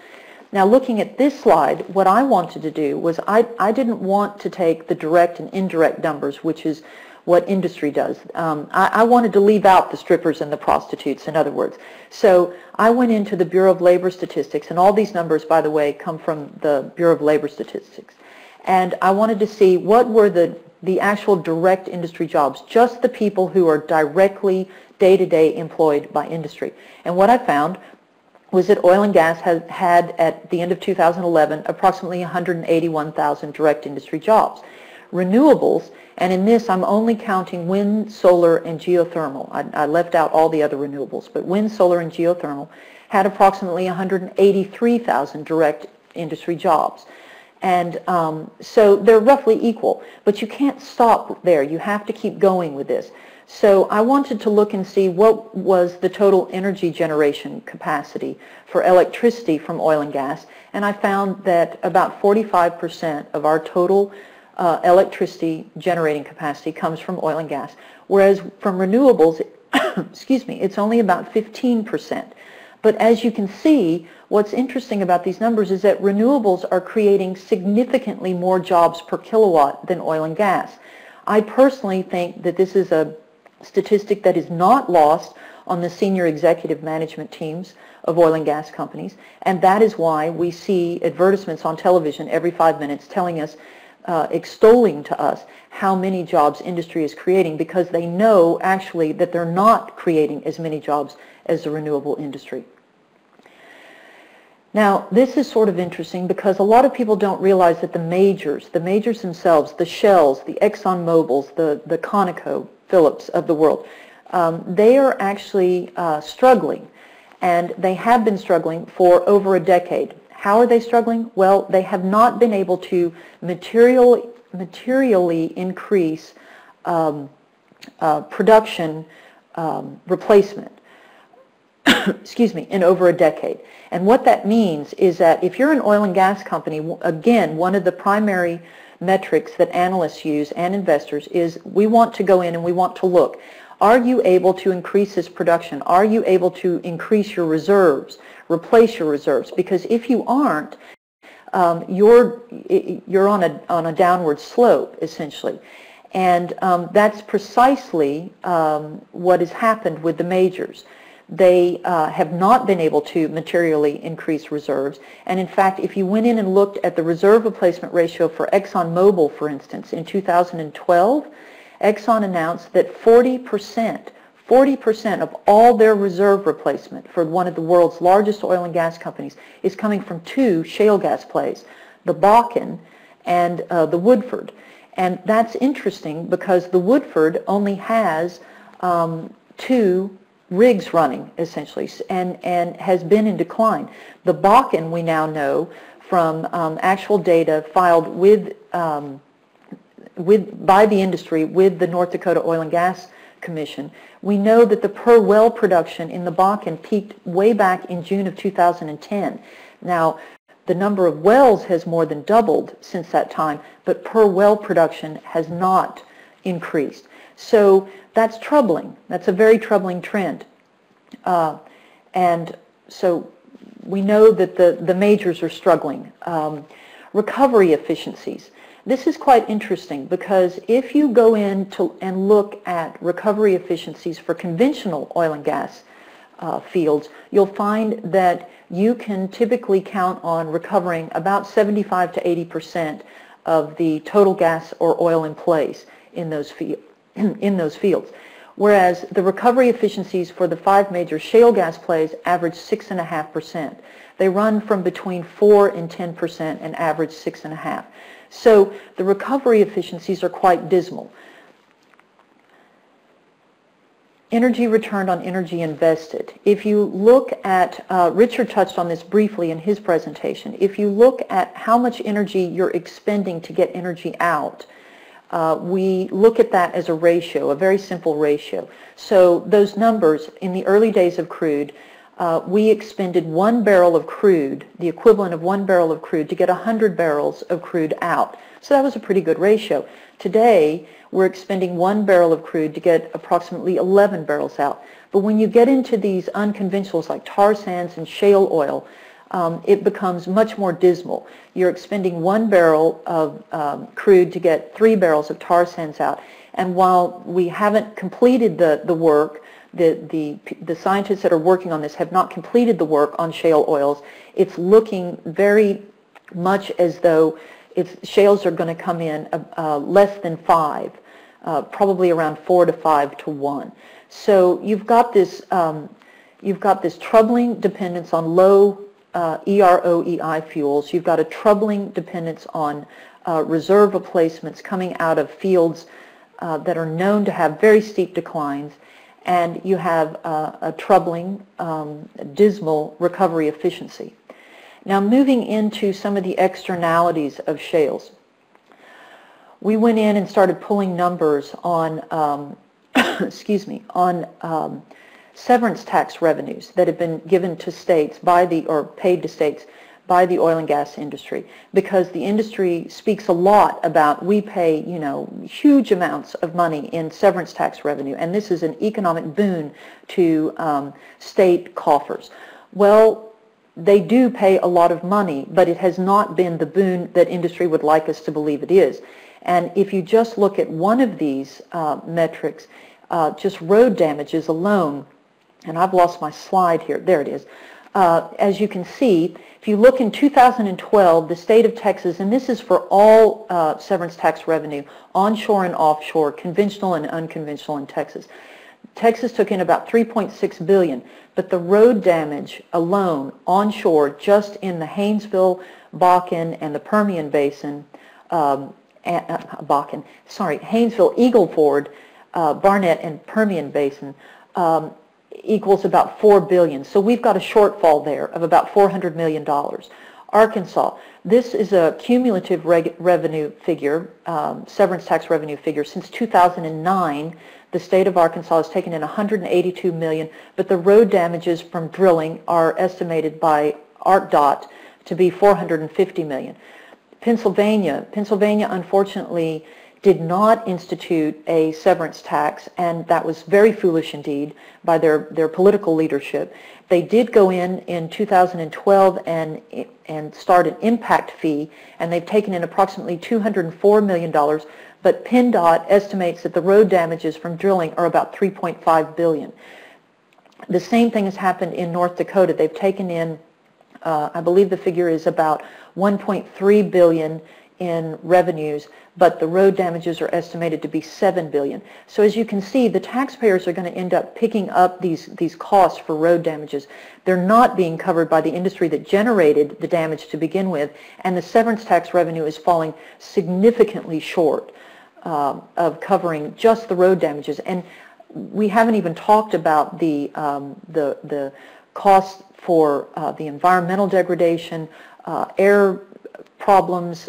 Now, looking at this slide, what I wanted to do was I didn't want to take the direct and indirect numbers, which is what industry does. I wanted to leave out the strippers and the prostitutes, in other words. So I went into the Bureau of Labor Statistics, and all these numbers, by the way, come from the Bureau of Labor Statistics. And I wanted to see what were the actual direct industry jobs, just the people who are directly day-to-day employed by industry. And what I found was that oil and gas had at the end of 2011 approximately 181,000 direct industry jobs. Renewables, and in this I'm only counting wind, solar, and geothermal. I left out all the other renewables, but wind, solar, and geothermal had approximately 183,000 direct industry jobs. And so they're roughly equal, but you can't stop there. You have to keep going with this. So I wanted to look and see what was the total energy generation capacity for electricity from oil and gas, and I found that about 45% of our total electricity generating capacity comes from oil and gas, whereas from renewables, excuse me, it's only about 15%. But as you can see, what's interesting about these numbers is that renewables are creating significantly more jobs per kilowatt than oil and gas. I personally think that this is a statistic that is not lost on the senior executive management teams of oil and gas companies, and that is why we see advertisements on television every 5 minutes telling us extolling to us how many jobs industry is creating, because they know actually that they're not creating as many jobs as the renewable industry. Now, this is sort of interesting because a lot of people don't realize that the majors themselves, the Shells, the Exxon Mobils, the Conoco Phillips of the world, they are actually struggling, and they have been struggling for over a decade. How are they struggling? Well, they have not been able to materially increase production replacement excuse me, in over a decade. And what that means is that if you're an oil and gas company, again, one of the primary metrics that analysts use and investors is we want to go in and we want to look. Are you able to increase this production? Are you able to increase your reserves, replace your reserves? Because if you aren't, you're on a downward slope, essentially. And that's precisely what has happened with the majors. They have not been able to materially increase reserves. And in fact, if you went in and looked at the reserve replacement ratio for ExxonMobil, for instance, in 2012, Exxon announced that 40% of all their reserve replacement for one of the world's largest oil and gas companies is coming from two shale gas plays, the Bakken and the Woodford. And that's interesting because the Woodford only has 2 rigs running, essentially, and has been in decline. The Bakken, we now know from actual data filed by the industry with the North Dakota Oil and Gas Commission, we know that the per well production in the Bakken peaked way back in June of 2010. Now, the number of wells has more than doubled since that time, but per well production has not increased. So that's troubling. That's a very troubling trend. And so we know that the majors are struggling. Recovery efficiencies. This is quite interesting because if you go in and look at recovery efficiencies for conventional oil and gas fields, you'll find that you can typically count on recovering about 75 to 80% of the total gas or oil in place in those fields. Whereas the recovery efficiencies for the 5 major shale gas plays average 6.5%. They run from between 4 and 10% and average 6.5%. So the recovery efficiencies are quite dismal. Energy return on energy invested. If you look at, Richard touched on this briefly in his presentation, if you look at how much energy you're expending to get energy out, we look at that as a ratio, a very simple ratio. So those numbers, in the early days of crude, we expended 1 barrel of crude, the equivalent of 1 barrel of crude, to get 100 barrels of crude out. So that was a pretty good ratio. Today, we're expending 1 barrel of crude to get approximately 11 barrels out. But when you get into these unconventionals like tar sands and shale oil, it becomes much more dismal. You're expending 1 barrel of crude to get 3 barrels of tar sands out. And while we haven't completed the work, the scientists that are working on this have not completed the work on shale oils, it's looking very much as though shales are going to come in less than 5, probably around 4 to 5 to 1. So you've got this troubling dependence on low EROEI fuels. You've got a troubling dependence on reserve replacements coming out of fields that are known to have very steep declines, and you have a troubling, dismal recovery efficiency. Now, moving into some of the externalities of shales, we went in and started pulling numbers on, severance tax revenues that have been given to states or paid to states by the oil and gas industry, because the industry speaks a lot about we pay, huge amounts of money in severance tax revenue, and this is an economic boon to state coffers. Well, they do pay a lot of money, but it has not been the boon that industry would like us to believe it is. And if you just look at one of these metrics, just road damages alone, and I've lost my slide here, there it is, as you can see, if you look in 2012, the state of Texas, and this is for all severance tax revenue, onshore and offshore, conventional and unconventional in Texas. Texas took in about $3.6 billion, but the road damage alone onshore, just in the Haynesville, Bakken, and the Permian Basin, Haynesville, Eagle Ford, Barnett, and Permian Basin, equals about $4 billion. So we've got a shortfall there of about $400 million. Arkansas, this is a cumulative revenue figure, severance tax revenue figure. Since 2009, the state of Arkansas has taken in $182 million, but the road damages from drilling are estimated by ARCDOT to be $450 million. Pennsylvania unfortunately did not institute a severance tax, and that was very foolish indeed by their political leadership. They did go in 2012 and start an impact fee, and they've taken in approximately $204 million, but PennDOT estimates that the road damages from drilling are about $3.5 billion. The same thing has happened in North Dakota. They've taken in, I believe the figure is about $1.3 billion in revenues, but the road damages are estimated to be $7 billion. So as you can see, the taxpayers are going to end up picking up these costs for road damages. They're not being covered by the industry that generated the damage to begin with, and the severance tax revenue is falling significantly short of covering just the road damages. And we haven't even talked about the costs for the environmental degradation, air problems.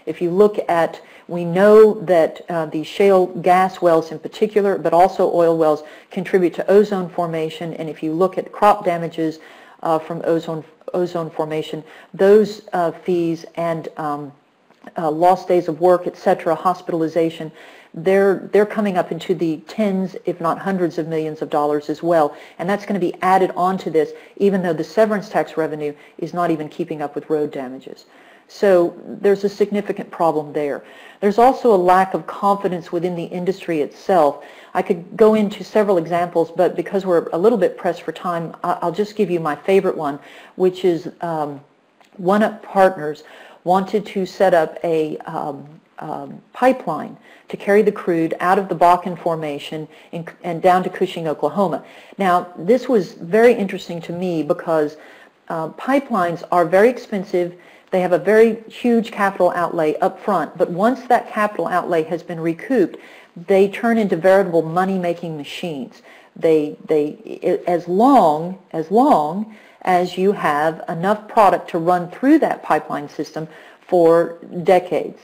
If you look at, we know that the shale gas wells in particular, but also oil wells, contribute to ozone formation. And if you look at crop damages from ozone formation, those fees and lost days of work, etc., hospitalization, they're coming up into the tens, if not hundreds of millions of dollars as well. And that's going to be added onto this, even though the severance tax revenue is not even keeping up with road damages. So there's a significant problem there. There's also a lack of confidence within the industry itself. I could go into several examples, but because we're a little bit pressed for time, I'll just give you my favorite one, which is One-Up Partners wanted to set up a pipeline to carry the crude out of the Bakken Formation and down to Cushing, Oklahoma. Now, this was very interesting to me because pipelines are very expensive. They have a very huge capital outlay up front, but once that capital outlay has been recouped, they turn into veritable money-making machines. As long as you have enough product to run through that pipeline system for decades.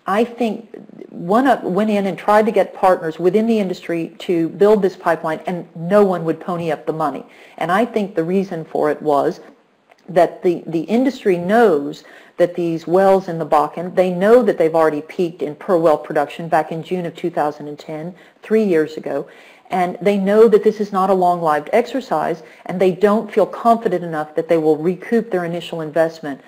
I think One-Up went in and tried to get partners within the industry to build this pipeline, and no one would pony up the money. And I think the reason for it was that the industry knows that these wells in the Bakken, they know that they've already peaked in per well production back in June of 2010, 3 years ago, and they know that this is not a long-lived exercise, and they don't feel confident enough that they will recoup their initial investment.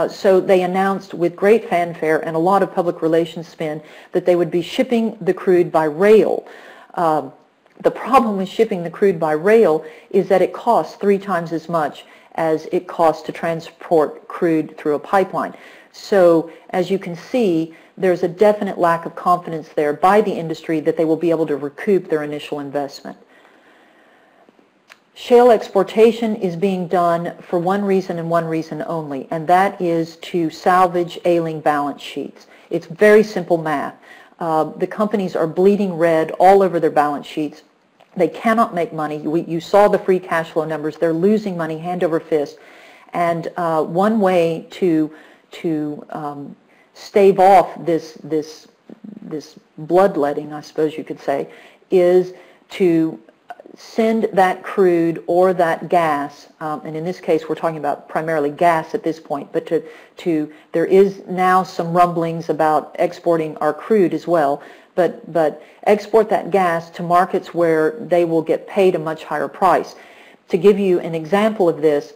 So they announced with great fanfare and a lot of public relations spin that they would be shipping the crude by rail. The problem with shipping the crude by rail is that it costs 3 times as much as it costs to transport crude through a pipeline. So as you can see, there's a definite lack of confidence there by the industry that they will be able to recoup their initial investment. Shale exportation is being done for one reason and one reason only, and that is to salvage ailing balance sheets. It's very simple math. The companies are bleeding red all over their balance sheets. They cannot make money. You saw the free cash flow numbers. They're losing money hand over fist. And one way to stave off this bloodletting, I suppose you could say, is to send that crude or that gas, and in this case we're talking about primarily gas at this point, but there is now some rumblings about exporting our crude as well, but export that gas to markets where they will get paid a much higher price. To give you an example of this,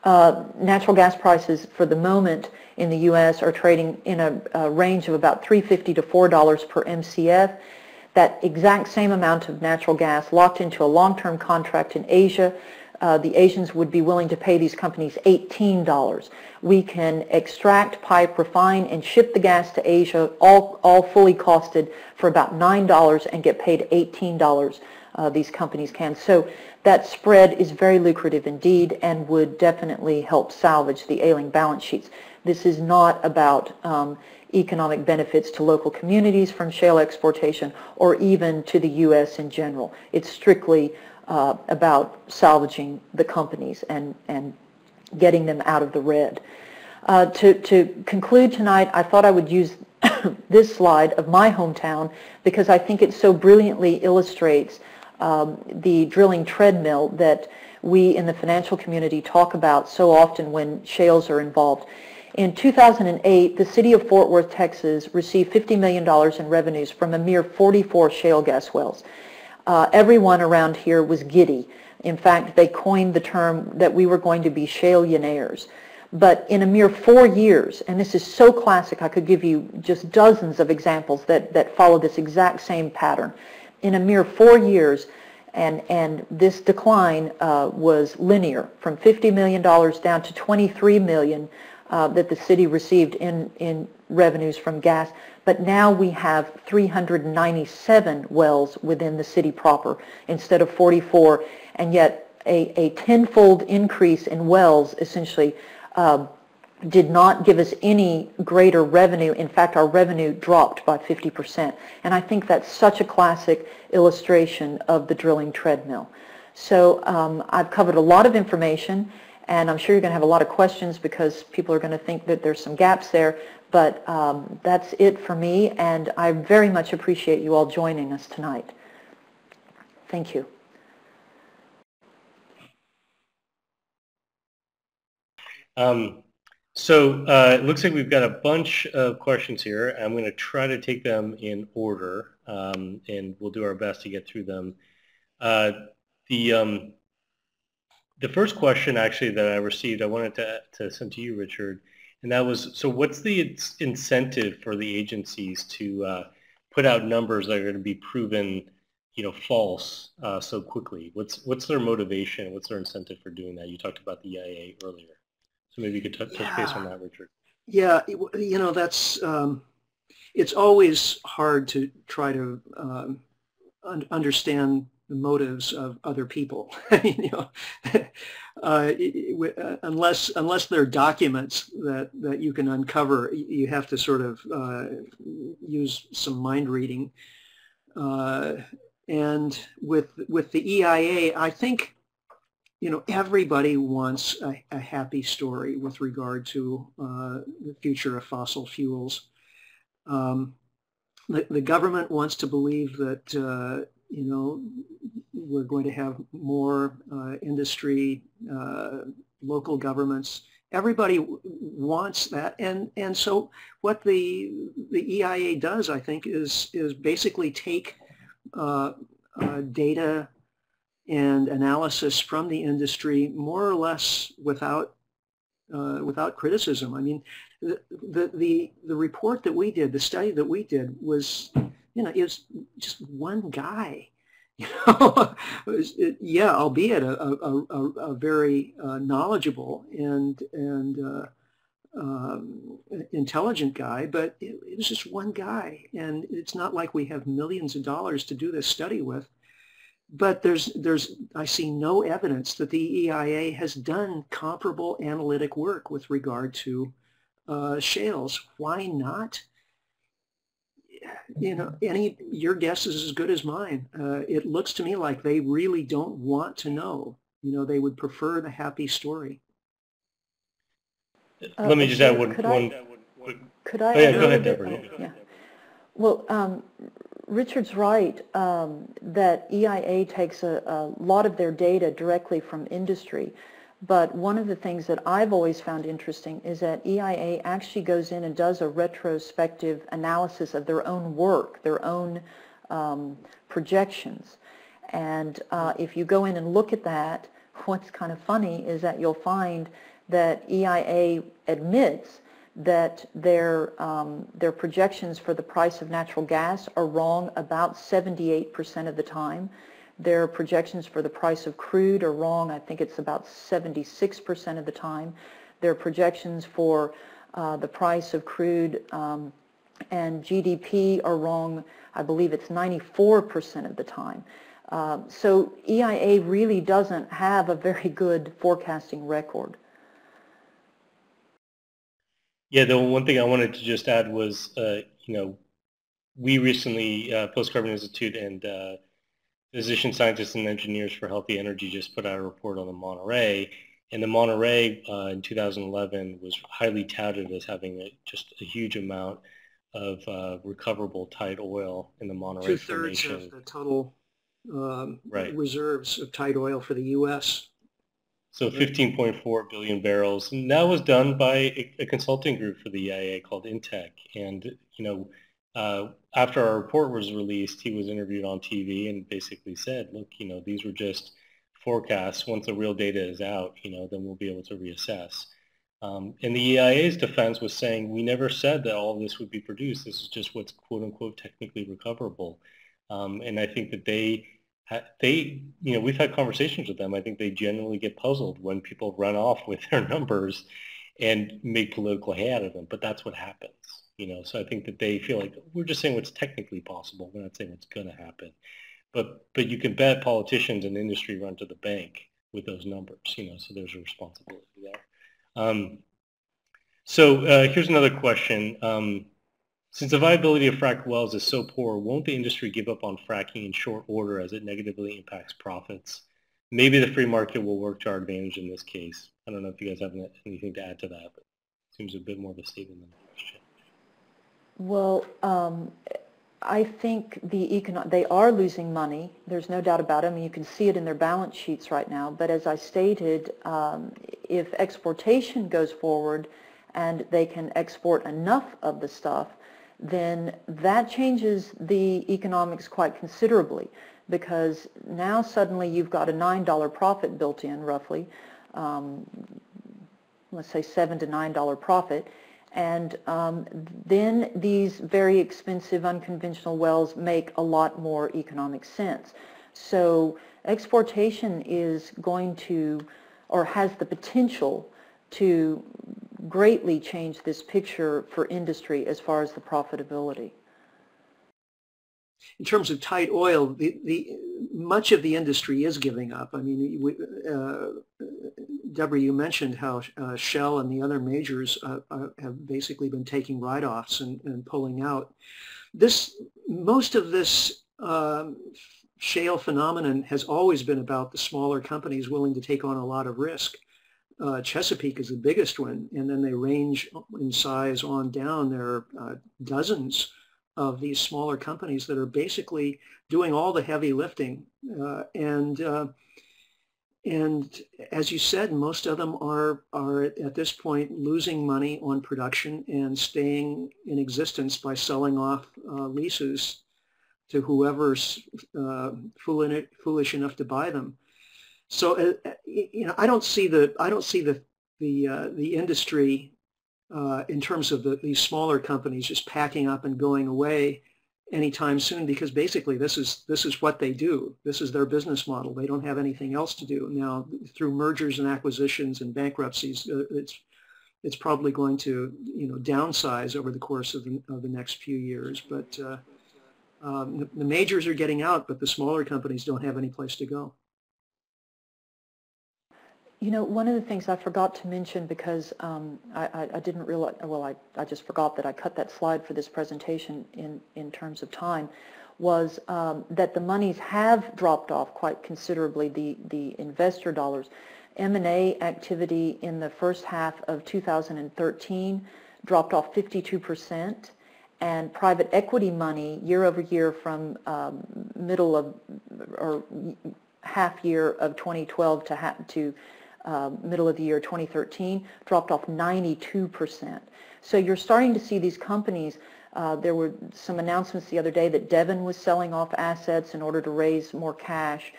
natural gas prices for the moment in the U.S. are trading in a range of about $3.50 to $4 per MCF. That exact same amount of natural gas locked into a long-term contract in Asia the Asians would be willing to pay these companies $18. We can extract, pipe, refine, and ship the gas to Asia, all fully costed for about $9 and get paid $18, these companies can. So that spread is very lucrative indeed and would definitely help salvage the ailing balance sheets. This is not about economic benefits to local communities from shale exportation or even to the U.S. in general. It's strictly about salvaging the companies and getting them out of the red. To conclude tonight, I thought I would use this slide of my hometown because I think it so brilliantly illustrates the drilling treadmill that we in the financial community talk about so often when shales are involved. In 2008, the city of Fort Worth, Texas received $50 million in revenues from a mere 44 shale gas wells. Everyone around here was giddy. In fact, they coined the term that we were going to be shale-yonaires. But in a mere 4 years, and this is so classic, I could give you just dozens of examples that follow this exact same pattern. In a mere 4 years, and this decline was linear, from $50 million down to $23 million that the city received in revenues from gas. But now we have 397 wells within the city proper instead of 44, and yet a tenfold increase in wells essentially did not give us any greater revenue. In fact, our revenue dropped by 50%. And I think that's such a classic illustration of the drilling treadmill. So I've covered a lot of information, and I'm sure you're going to have a lot of questions because people are going to think that there's some gaps there. But that's it for me, and I very much appreciate you all joining us tonight. Thank you. It looks like we've got a bunch of questions here. I'm going to try to take them in order, and we'll do our best to get through them. The first question actually that I received, I wanted to send to you, Richard, and that was, so what's the incentive for the agencies to put out numbers that are going to be proven, false so quickly? What's their motivation? What's their incentive for doing that? You talked about the EIA earlier. So maybe you could touch base on that, Richard. Yeah, that's, it's always hard to try to understand the motives of other people. Unless there are documents that you can uncover, you have to sort of use some mind reading. And with the EIA, I think everybody wants a happy story with regard to the future of fossil fuels. The government wants to believe that we're going to have more industry, local governments. Everybody wants that, and so what the EIA does, I think, is basically take data and analysis from the industry more or less without criticism. I mean, the report that we did, the study that we did was, it was just one guy. Yeah, albeit a very knowledgeable and intelligent guy, but it was just one guy, and it's not like we have millions of dollars to do this study with. But I see no evidence that the EIA has done comparable analytic work with regard to shales. Why not? Your guess is as good as mine. It looks to me like they really don't want to know. They would prefer the happy story. Let me just add one. Could I? Oh, yeah, go ahead, Deborah. Yeah. Well, Richard's right that EIA takes a lot of their data directly from industry. But one of the things that I've always found interesting is that EIA actually goes in and does a retrospective analysis of their own work, their own projections. And if you go in and look at that, what's kind of funny is that you'll find that EIA admits that their projections for the price of natural gas are wrong about 78% of the time. Their projections for the price of crude are wrong. I think it's about 76% of the time. Their projections for the price of crude and GDP are wrong. I believe it's 94% of the time. So EIA really doesn't have a very good forecasting record. Yeah, the one thing I wanted to just add was, we recently, Post Carbon Institute and physician scientists and engineers for healthy energy just put out a report on the Monterey, and the Monterey in 2011 was highly touted as having just a huge amount of recoverable tight oil in the Monterey Formation. 2/3 of the total Right. reserves of tight oil for the U.S. So 15.4 billion barrels, and that was done by a consulting group for the EIA called Intech. And after our report was released, he was interviewed on TV and basically said, "Look, these were just forecasts. Once the real data is out, then we'll be able to reassess." And the EIA's defense was saying, "We never said that all of this would be produced. This is just what's quote unquote technically recoverable." And I think that we've had conversations with them. I think they generally get puzzled when people run off with their numbers and make political hay out of them. But that's what happens, So I think that they feel like we're just saying what's technically possible. We're not saying what's going to happen. But you can bet politicians and industry run to the bank with those numbers, So there's a responsibility there. So here's another question. Since the viability of fracked wells is so poor, won't the industry give up on fracking in short order as it negatively impacts profits? Maybe the free market will work to our advantage in this case. I don't know if you guys have anything to add to that, but it seems a bit more of a statement than a question. Well, I think they are losing money. There's no doubt about it. I mean, you can see it in their balance sheets right now. But as I stated, if exportation goes forward and they can export enough of the stuff, then that changes the economics quite considerably, because now suddenly you've got a $9 profit built in, roughly, let's say $7 to $9 profit, and then these very expensive unconventional wells make a lot more economic sense. So exportation is going to, or has the potential to greatly change this picture for industry as far as the profitability. In terms of tight oil, much of the industry is giving up. I mean, Deborah, you mentioned how Shell and the other majors have basically been taking write-offs and pulling out. Most of this shale phenomenon has always been about the smaller companies willing to take on a lot of risk. Chesapeake is the biggest one, and then they range in size on down. There are dozens of these smaller companies that are basically doing all the heavy lifting. And as you said, most of them are at this point losing money on production and staying in existence by selling off leases to whoever's foolish enough to buy them. So I don't see the industry in terms of these smaller companies just packing up and going away anytime soon, because basically this is what they do. This is their business model. They don't have anything else to do. Now, through mergers and acquisitions and bankruptcies, it's probably going to downsize over the course of the next few years. But the majors are getting out, but the smaller companies don't have any place to go. One of the things I forgot to mention, because I didn't realize, well, I just forgot that I cut that slide for this presentation in terms of time, was that the monies have dropped off quite considerably, the investor dollars. M&A activity in the first half of 2013 dropped off 52%, and private equity money year over year from middle of, or half year of 2012 to middle of the year 2013 dropped off 92%. So you're starting to see these companies, there were some announcements the other day that Devon was selling off assets in order to raise more cash.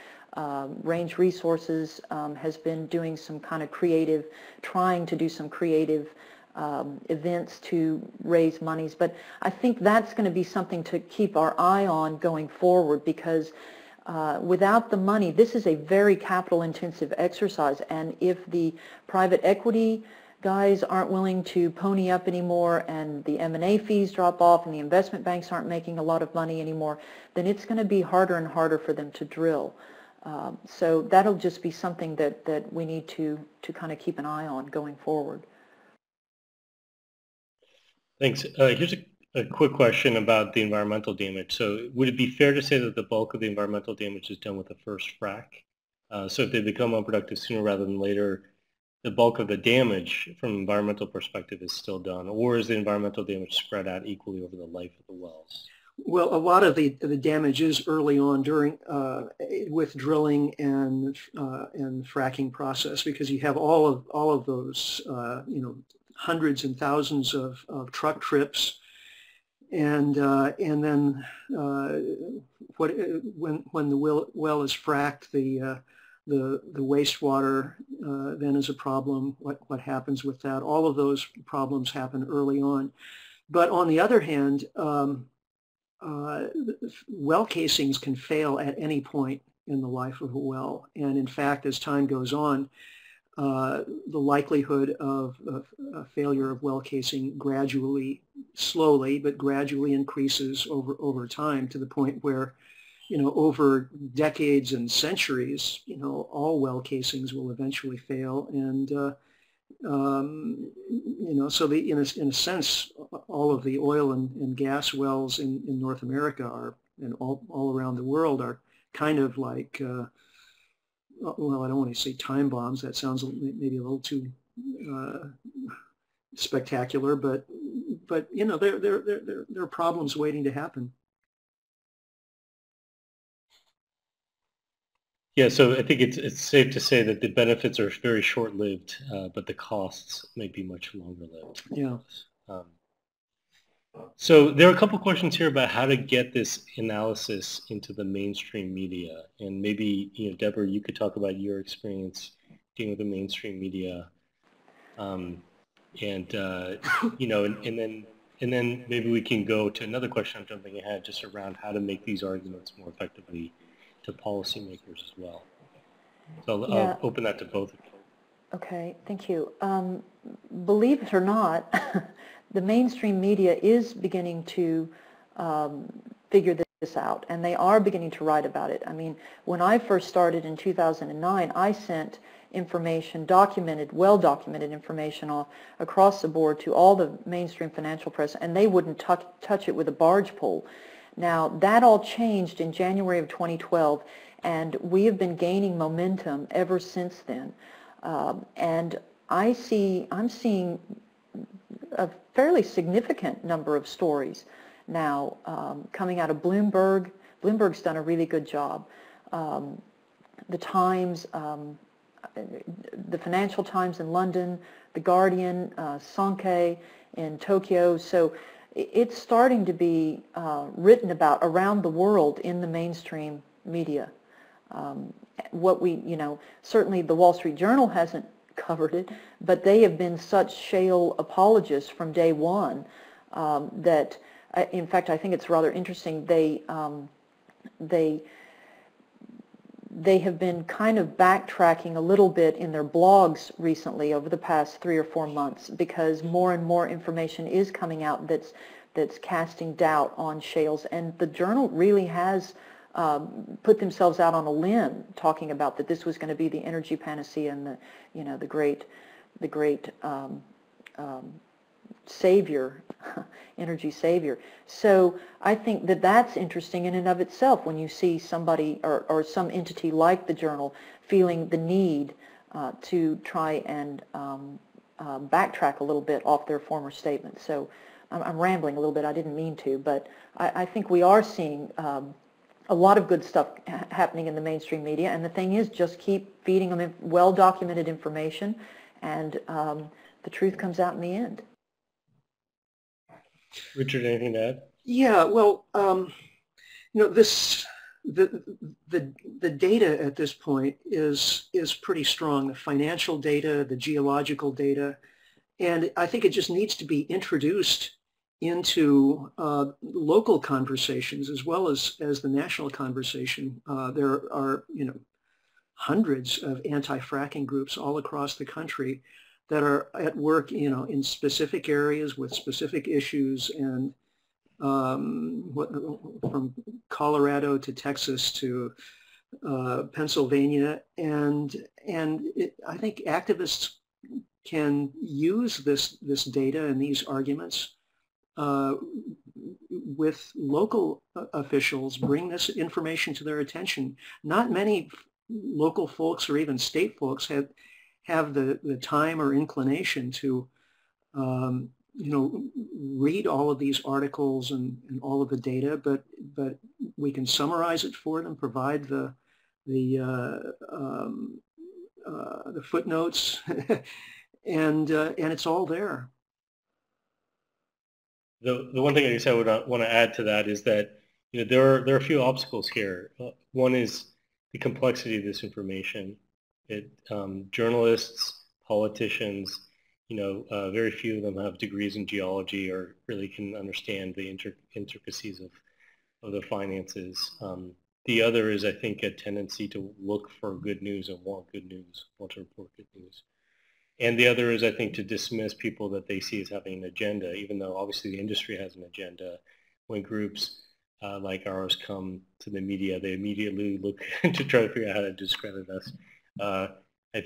Range Resources has been doing some kind of trying to do some creative events to raise monies. But I think that's going to be something to keep our eye on going forward, because without the money, this is a very capital-intensive exercise, and if the private equity guys aren't willing to pony up anymore and the M&A fees drop off and the investment banks aren't making a lot of money anymore, then it's going to be harder and harder for them to drill. So that'll just be something that we need to kind of keep an eye on going forward. Thanks. Here's a quick question about the environmental damage. So would it be fair to say that the bulk of the environmental damage is done with the first frac? So if they become unproductive sooner rather than later, the bulk of the damage from an environmental perspective is still done, or is the environmental damage spread out equally over the life of the wells? Well, a lot of the damage is early on during with drilling and fracking process, because you have all of those hundreds and thousands of truck trips, and then when the well is fracked, the wastewater then is a problem. What happens with that? All of those problems happen early on. But on the other hand, well casings can fail at any point in the life of a well. And in fact, as time goes on, the likelihood of a failure of well casing slowly, but gradually increases over time, to the point where, over decades and centuries, all well casings will eventually fail. And, so in a sense, all of the oil and gas wells in North America and all around the world are kind of like, well, I don't want to say time bombs. That sounds maybe a little too spectacular, but there are problems waiting to happen. Yeah, so I think it's safe to say that the benefits are very short-lived, but the costs may be much longer-lived. Yeah. So there are a couple questions here about how to get this analysis into the mainstream media, and maybe Deborah, you could talk about your experience dealing with the mainstream media, and then maybe we can go to another question. I'm jumping ahead, just around how to make these arguments more effectively to policymakers as well. So I'll open that to both of you. Okay, thank you. Believe it or not, the mainstream media is beginning to figure this out, and they are beginning to write about it. I mean, when I first started in 2009, I sent information, well-documented information across the board to all the mainstream financial press, and they wouldn't touch it with a barge pole. Now, that all changed in January of 2012, and we have been gaining momentum ever since then. And I'm seeing a fairly significant number of stories now coming out of Bloomberg. Bloomberg's done a really good job. The Times, the Financial Times in London, The Guardian, Sankei in Tokyo. So it's starting to be written about around the world in the mainstream media. Certainly the Wall Street Journal hasn't covered it, but they have been such shale apologists from day one that, in fact, I think it's rather interesting. They have been kind of backtracking a little bit in their blogs recently over the past 3 or 4 months, because more and more information is coming out that's casting doubt on shales, and the Journal really has put themselves out on a limb talking about that this was going to be the energy panacea and the great savior, energy savior. So I think that's interesting in and of itself, when you see somebody or some entity like the Journal feeling the need to try and backtrack a little bit off their former statements. So I'm rambling a little bit. I didn't mean to, but I think we are seeing a lot of good stuff happening in the mainstream media, and the thing is, just keep feeding them well-documented information, and the truth comes out in the end. Richard, anything to add? Yeah, well, the data at this point is pretty strong. The financial data, the geological data, and I think it just needs to be introduced into local conversations as well as the national conversation. There are, hundreds of anti-fracking groups all across the country that are at work, in specific areas with specific issues, and from Colorado to Texas to Pennsylvania, and I think activists can use this data and these arguments with local officials, bring this information to their attention. Not many local folks or even state folks have the time or inclination to read all of these articles and all of the data, but we can summarize it for them, provide the footnotes, and it's all there. The one thing I guess I would want to add to that is that there are a few obstacles here. One is the complexity of this information. Journalists, politicians, very few of them have degrees in geology or really can understand the intricacies of the finances. The other is, I think, a tendency to look for good news and want good news, want to report good news. And the other is, I think, to dismiss people that they see as having an agenda, even though obviously the industry has an agenda. When groups like ours come to the media, they immediately look to try to figure out how to discredit us. I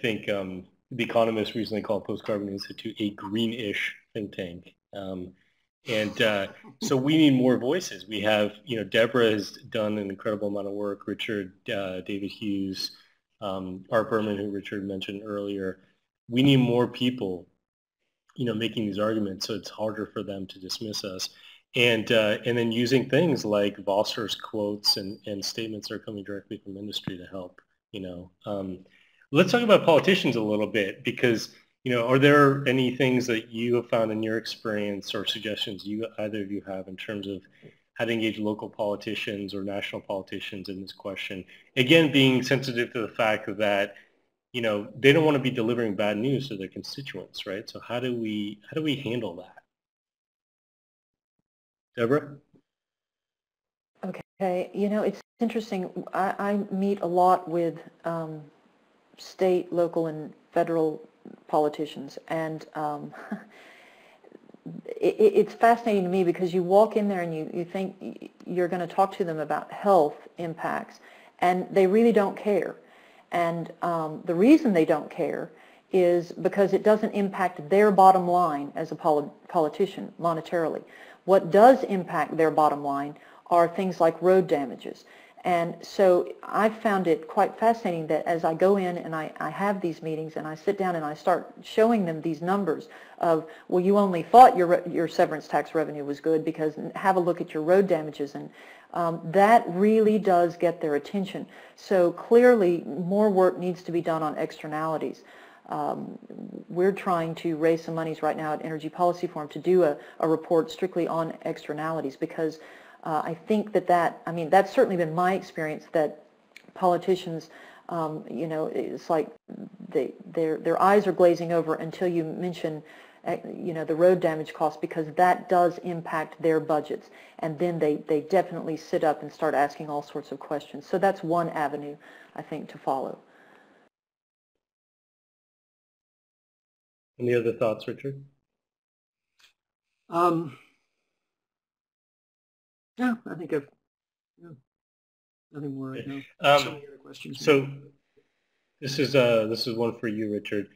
think The Economist recently called Post-Carbon Institute a greenish think tank. So we need more voices. We have, Deborah has done an incredible amount of work, Richard, David Hughes, Art Berman, who Richard mentioned earlier. We need more people, making these arguments, so it's harder for them to dismiss us. And then using things like Voster's quotes and statements that are coming directly from industry to help, Let's talk about politicians a little bit, because, are there any things that you have found in your experience or suggestions either of you have in terms of how to engage local politicians or national politicians in this question? Again, being sensitive to the fact that they don't want to be delivering bad news to their constituents, right? So how do we handle that? Deborah? Okay, it's interesting. I meet a lot with state, local, and federal politicians, and it's fascinating to me because you walk in there and you think you're going to talk to them about health impacts, and they really don't care. And the reason they don't care is because it doesn't impact their bottom line as a politician monetarily. What does impact their bottom line are things like road damages. And so I found it quite fascinating that as I go in and I have these meetings and I sit down and I start showing them these numbers of, well, you only thought your severance tax revenue was good because have a look at your road damages, and that really does get their attention. So clearly more work needs to be done on externalities. We're trying to raise some monies right now at Energy Policy Forum to do a report strictly on externalities, because I think that's certainly been my experience, that politicians, it's like their eyes are glazing over until you mention, the road damage costs, because that does impact their budgets. And then they definitely sit up and start asking all sorts of questions. So that's one avenue, I think, to follow. Any other thoughts, Richard? Yeah, I think nothing more right now. So many other questions. So this is one for you, Richard.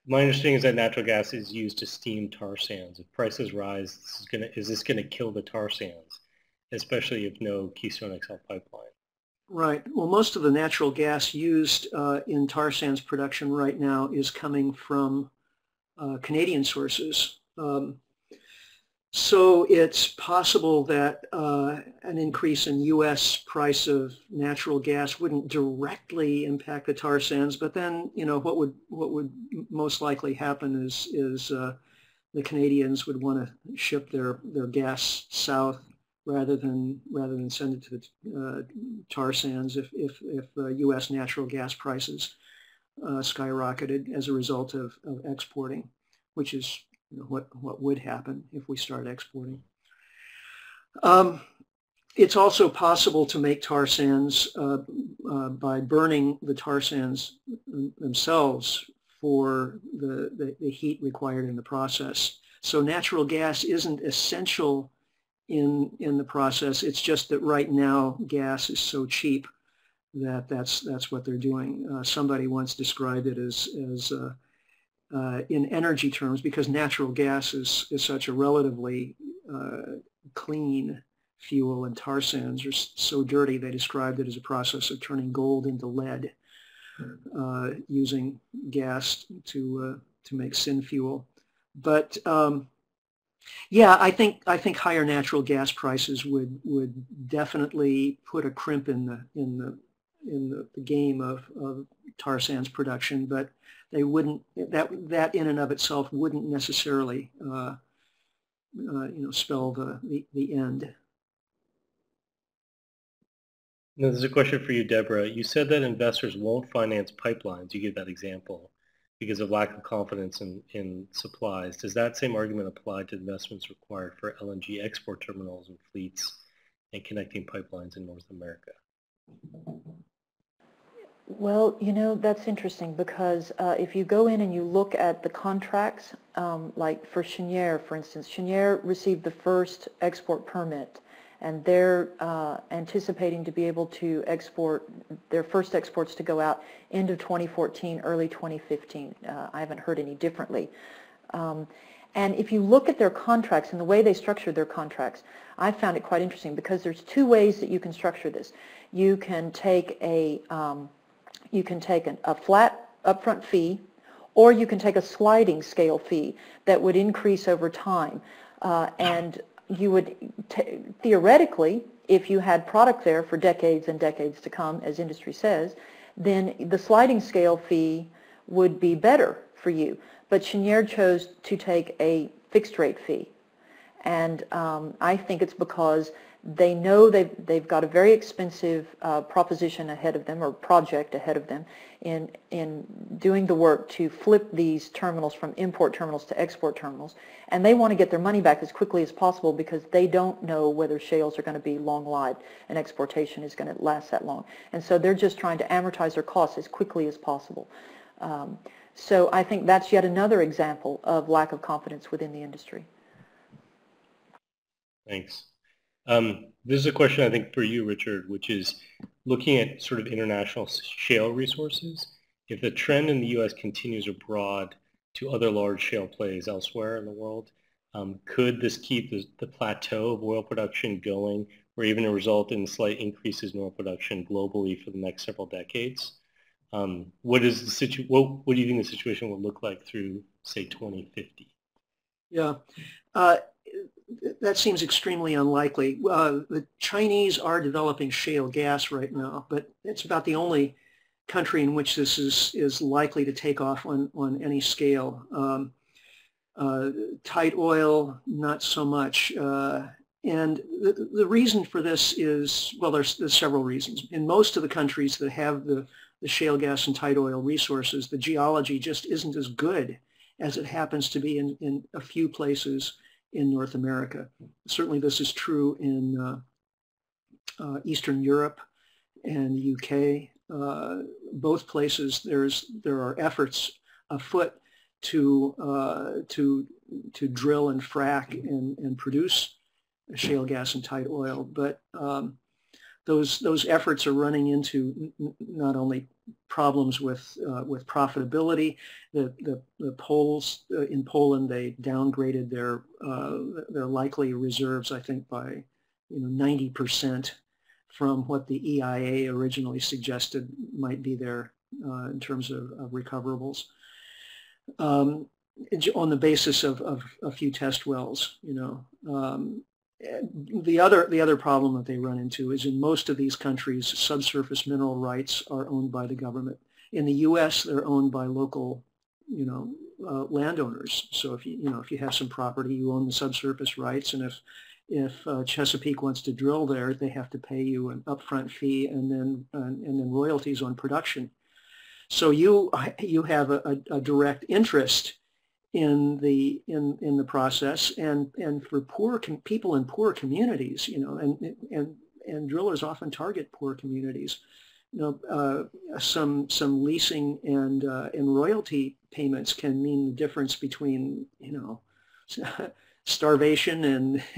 My understanding is that natural gas is used to steam tar sands. If prices rise, is this gonna kill the tar sands, especially if no Keystone XL pipeline? Right. Well, most of the natural gas used in tar sands production right now is coming from Canadian sources. So it's possible that an increase in U.S. price of natural gas wouldn't directly impact the tar sands, but then what would most likely happen is the Canadians would want to ship their gas south rather than send it to the tar sands if U.S. natural gas prices skyrocketed as a result of exporting, which is what would happen if we start exporting. It's also possible to make tar sands by burning the tar sands themselves for the heat required in the process. So natural gas isn't essential in the process. It's just that right now gas is so cheap that that's what they're doing. Somebody once described it as in energy terms, because natural gas is such a relatively clean fuel, and tar sands are so dirty they described it as a process of turning gold into lead using gas to make syn fuel. But yeah, I think higher natural gas prices would definitely put a crimp in the game of tar sands production, but they wouldn't, that in and of itself wouldn't necessarily spell the end. Now, there's a question for you, Deborah. You said that investors won't finance pipelines. You gave that example because of lack of confidence in supplies. Does that same argument apply to investments required for LNG export terminals and fleets and connecting pipelines in North America? Well, that's interesting because if you go in and you look at the contracts, like for Cheniere, for instance, Cheniere received the first export permit, and they're anticipating to be able to export their first exports to go out end of 2014, early 2015. I haven't heard any differently. And if you look at their contracts and the way they structure their contracts, I found it quite interesting because there's two ways that you can structure this. You can take a flat upfront fee, or you can take a sliding scale fee that would increase over time. And you would, theoretically, if you had product there for decades and decades to come, as industry says, then the sliding scale fee would be better for you. But Cheniere chose to take a fixed rate fee. And I think it's because they know they've got a very expensive proposition ahead of them, or project ahead of them, in doing the work to flip these terminals from import terminals to export terminals. And they want to get their money back as quickly as possible because they don't know whether shales are going to be long-lived and exportation is going to last that long. And so they're just trying to amortize their costs as quickly as possible. So I think that's yet another example of lack of confidence within the industry. Thanks. This is a question I think for you, Richard, which is looking at sort of international shale resources. If the trend in the U.S. continues abroad to other large shale plays elsewhere in the world, could this keep the plateau of oil production going, or even result in slight increases in oil production globally for the next several decades? What do you think the situation will look like through, say, 2050? Yeah. That seems extremely unlikely. The Chinese are developing shale gas right now, but it's about the only country in which this is likely to take off on any scale. Tight oil, not so much. And the reason for this is, well, there's several reasons. In most of the countries that have the shale gas and tight oil resources, the geology just isn't as good as it happens to be in a few places in North America. Certainly this is true in Eastern Europe and the UK. Both places there are efforts afoot to drill and frack and produce shale gas and tight oil, but those efforts are running into not only problems with profitability. The Poles in Poland, they downgraded their likely reserves, I think, by 90% from what the EIA originally suggested might be there in terms of recoverables, on the basis of a few test wells. The other problem that they run into is in most of these countries, subsurface mineral rights are owned by the government. In the U.S., they're owned by local, landowners. So if you have some property, you own the subsurface rights, and if Chesapeake wants to drill there, they have to pay you an upfront fee and then royalties on production. So you have a direct interest in the process, and for people in poor communities, and drillers often target poor communities. Some leasing and royalty payments can mean the difference between starvation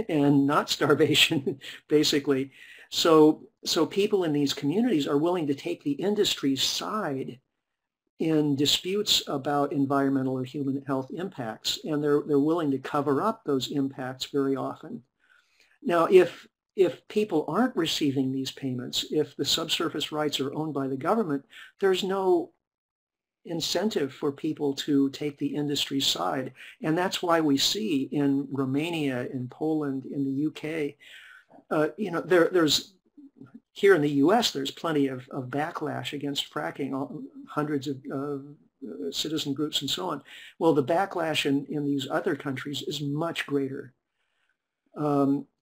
and not starvation, basically. So people in these communities are willing to take the industry's side in disputes about environmental or human health impacts, and they're willing to cover up those impacts very often. Now, if people aren't receiving these payments, if the subsurface rights are owned by the government, there's no incentive for people to take the industry's side. And that's why we see in Romania, in Poland, in the UK, there's here in the U.S., there's plenty of backlash against fracking, hundreds of citizen groups and so on. Well, the backlash in these other countries is much greater.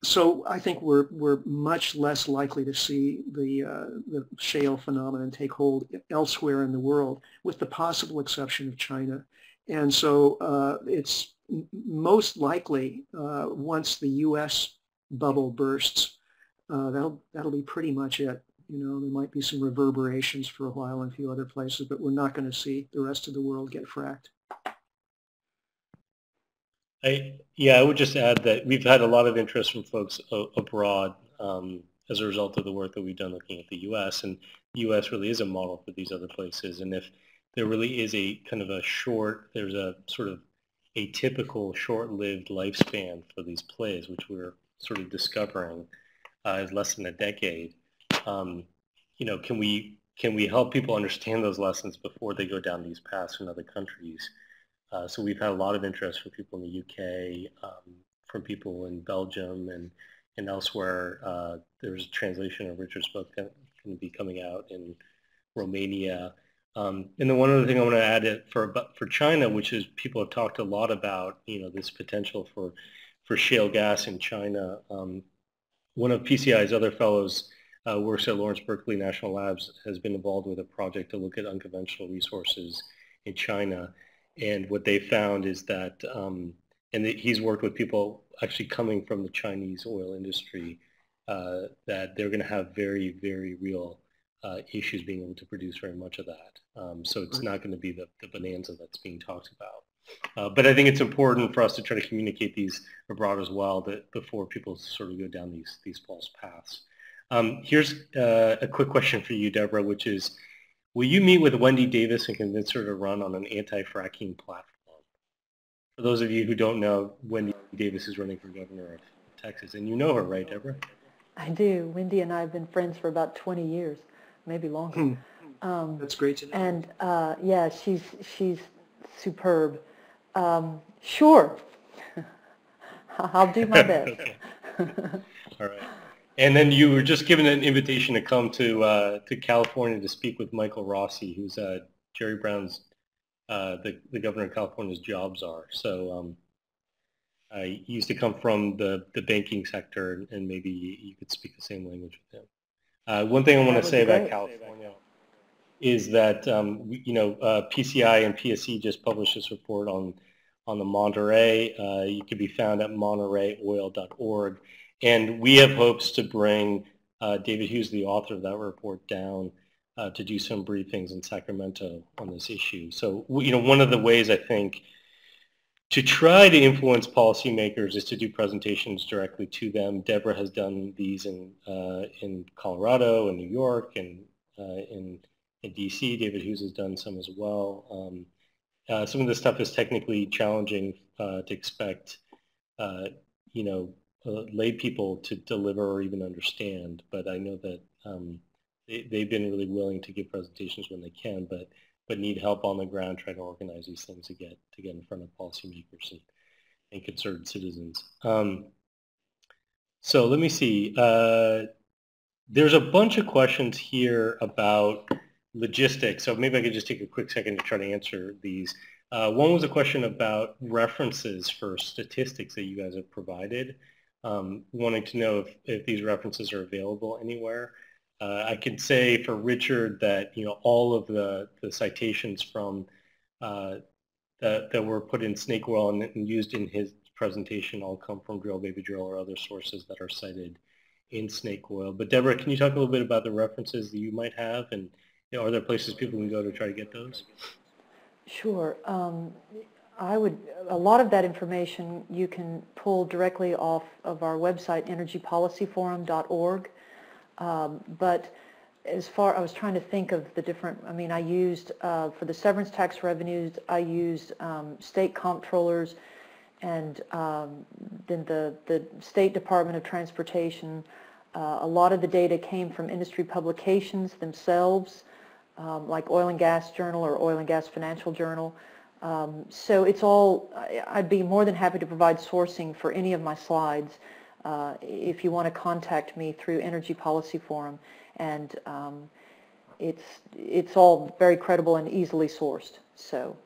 So I think we're much less likely to see the shale phenomenon take hold elsewhere in the world, with the possible exception of China. And so it's most likely once the U.S. bubble bursts, that'll be pretty much it. There might be some reverberations for a while in a few other places, but we're not going to see the rest of the world get fracked. I would just add that we've had a lot of interest from folks abroad as a result of the work that we've done looking at the U.S. And the U.S. really is a model for these other places. And if there really is a kind of there's a sort of atypical short-lived lifespan for these plays, which we're sort of discovering is less than a decade. Can we help people understand those lessons before they go down these paths in other countries? So we've had a lot of interest from people in the UK, from people in Belgium and elsewhere. There's a translation of Richard's book that can be coming out in Romania. And then one other thing I want to add for China, which is people have talked a lot about, this potential for shale gas in China. One of PCI's other fellows works at Lawrence Berkeley National Labs, has been involved with a project to look at unconventional resources in China. And what they found is that, he's worked with people actually coming from the Chinese oil industry, that they're going to have very, very real issues being able to produce very much of that. So it's not going to be the bonanza that's being talked about. But I think it's important for us to try to communicate these abroad as well, that before people sort of go down these false paths. Here's a quick question for you, Deborah, which is, will you meet with Wendy Davis and convince her to run on an anti-fracking platform? For those of you who don't know, Wendy Davis is running for governor of Texas, and you know her, right, Deborah? I do. Wendy and I have been friends for about 20 years, maybe longer. That's great to know. And yeah, she's superb. Sure, I'll do my best. Okay. All right. And then you were just given an invitation to come to California to speak with Michael Rossi, who's Jerry Brown's, the governor of California's job czar. So he used to come from the banking sector, and maybe you could speak the same language with him. One thing I want to say about California is that PCI and PSE just published this report on the Monterey. You can be found at montereyoil.org. And we have hopes to bring David Hughes, the author of that report, down to do some briefings in Sacramento on this issue. So, one of the ways I think to try to influence policymakers is to do presentations directly to them. Deborah has done these in Colorado and New York and in DC. David Hughes has done some as well. Some of this stuff is technically challenging to expect, lay people to deliver or even understand, but I know that they've been really willing to give presentations when they can, but need help on the ground trying to organize these things to get in front of policymakers and concerned citizens. So let me see. There's a bunch of questions here about logistics, so maybe I could just take a quick second to try to answer these. One was a question about references for statistics that you guys have provided. Wanting to know if these references are available anywhere. I can say for Richard that all of the citations from that were put in snake oil and used in his presentation all come from Drill Baby Drill or other sources that are cited in snake oil. But Deborah, can you talk a little bit about the references that you might have, and are there places people can go to try to get those? Sure. A lot of that information you can pull directly off of our website, energypolicyforum.org. But I was trying to think of the different, I used, for the severance tax revenues, I used state comptrollers and then the State Department of Transportation. A lot of the data came from industry publications themselves, like Oil and Gas Journal or Oil and Gas Financial Journal. So it's all, I'd be more than happy to provide sourcing for any of my slides if you want to contact me through Energy Policy Forum. And it's all very credible and easily sourced. So,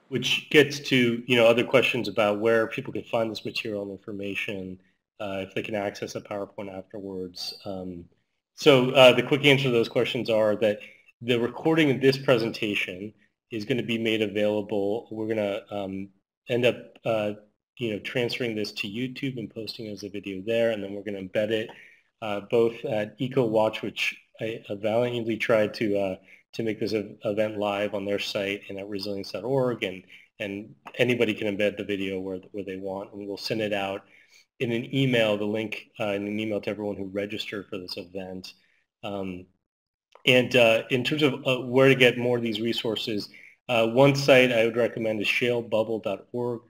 which gets to other questions about where people can find this material and information, if they can access a PowerPoint afterwards. So the quick answer to those questions are that the recording of this presentation is going to be made available. We're going to end up transferring this to YouTube and posting it as a video there, and then we're going to embed it both at EcoWatch, which I valiantly tried to make this event live on their site, and at resilience.org, and anybody can embed the video where they want, and we'll send it out in an email, the link in an email to everyone who registered for this event. And in terms of where to get more of these resources, one site I would recommend is shalebubble.org.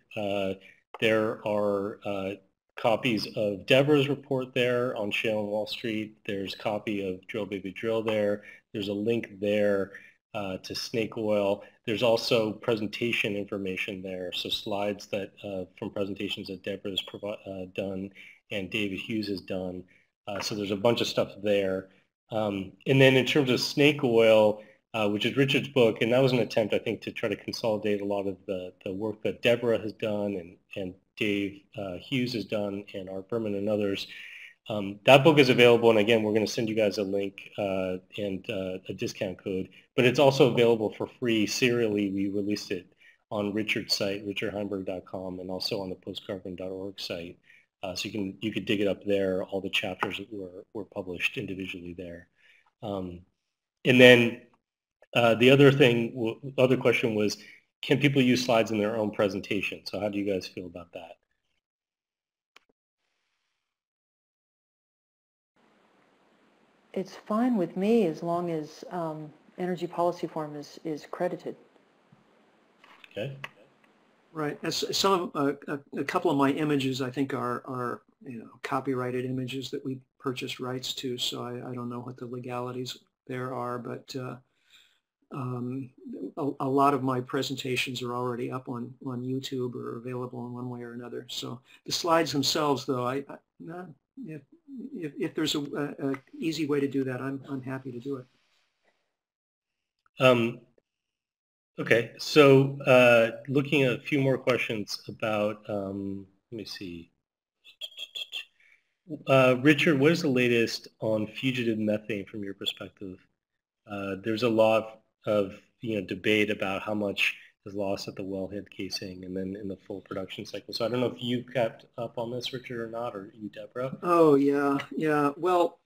There are copies of Deborah's report there on shale and Wall Street. There's a copy of Drill Baby Drill there. There's a link there to snake oil. There's also presentation information there, so slides that from presentations that Deborah's done and David Hughes has done. So there's a bunch of stuff there. And then in terms of snake oil, which is Richard's book, and that was an attempt, I think, to try to consolidate a lot of the work that Deborah has done and Dave Hughes has done, and Art Berman and others. That book is available, and again, we're going to send you guys a link and a discount code, but it's also available for free serially. We released it on Richard's site, richardheinberg.com, and also on the postcarbon.org site. So you could dig it up there. All the chapters were published individually there. And then the other question was, can people use slides in their own presentation? So how do you guys feel about that? it's fine with me as long as Energy Policy Forum is credited. Okay. Right. As a couple of my images, I think, are copyrighted images that we purchased rights to. So I don't know what the legalities there are, but a lot of my presentations are already up on YouTube or available in one way or another. So the slides themselves, though, if there's a easy way to do that, I'm happy to do it. Okay, so looking at a few more questions about, let me see. Richard, what is the latest on fugitive methane from your perspective? There's a lot of debate about how much is lost at the wellhead casing and then in the full production cycle. So I don't know if you kept up on this, Richard, or not, or you, Deborah? Oh, yeah. Well,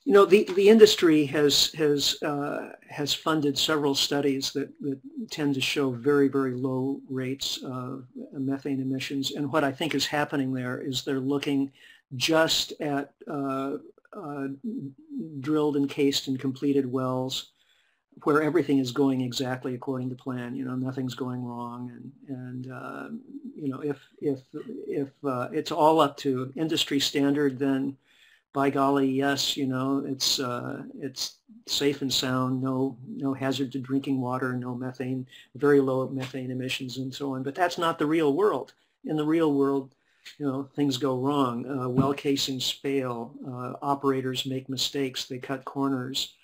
the industry has funded several studies that tend to show very, very low rates of methane emissions. And what I think is happening there is they're looking just at drilled and cased and completed wells where everything is going exactly according to plan. Nothing's going wrong, and if it's all up to industry standard, then by golly, yes, it's safe and sound, no hazard to drinking water, no methane, very low methane emissions, and so on. But that's not the real world. In the real world, things go wrong. Well casings fail. Operators make mistakes. They cut corners.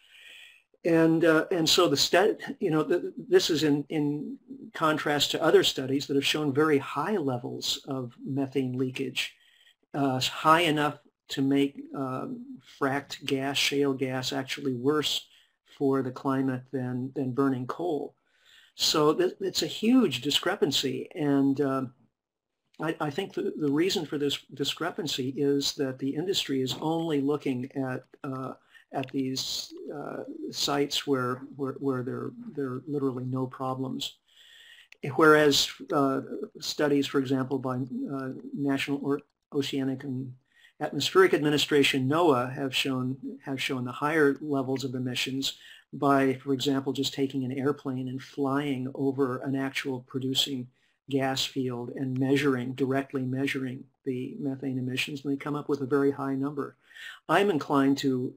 And so this is in contrast to other studies that have shown very high levels of methane leakage, high enough to make fracked gas, shale gas, actually worse for the climate than burning coal. So it's a huge discrepancy, and I think the reason for this discrepancy is that the industry is only looking at these sites where there are literally no problems, whereas studies, for example, by National Oceanic and Atmospheric Administration, NOAA, have shown the higher levels of emissions by, for example, just taking an airplane and flying over an actual producing gas field and directly measuring the methane emissions, and they come up with a very high number. I'm inclined to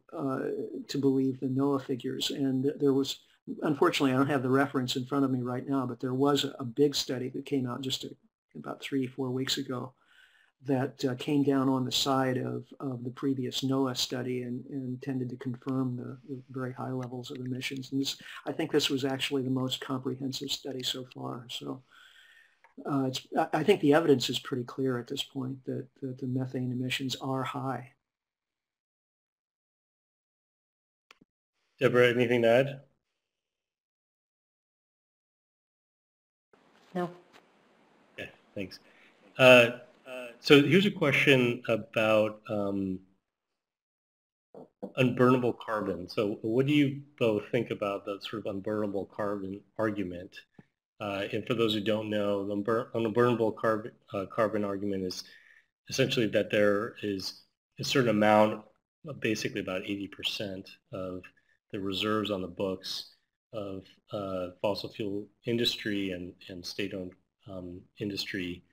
believe the NOAA figures, and there was, unfortunately, I don't have the reference in front of me right now, but there was a big study that came out just about 3-4 weeks ago that came down on the side of the previous NOAA study and tended to confirm the very high levels of emissions. And I think this was actually the most comprehensive study so far. So I think the evidence is pretty clear at this point that the methane emissions are high. Deborah, anything to add? No. Yeah, thanks. So here's a question about unburnable carbon. So what do you both think about the sort of unburnable carbon argument? And for those who don't know, the unburnable carbon argument is essentially that there is a certain amount, basically about 80% of the reserves on the books of fossil fuel industry and state-owned industry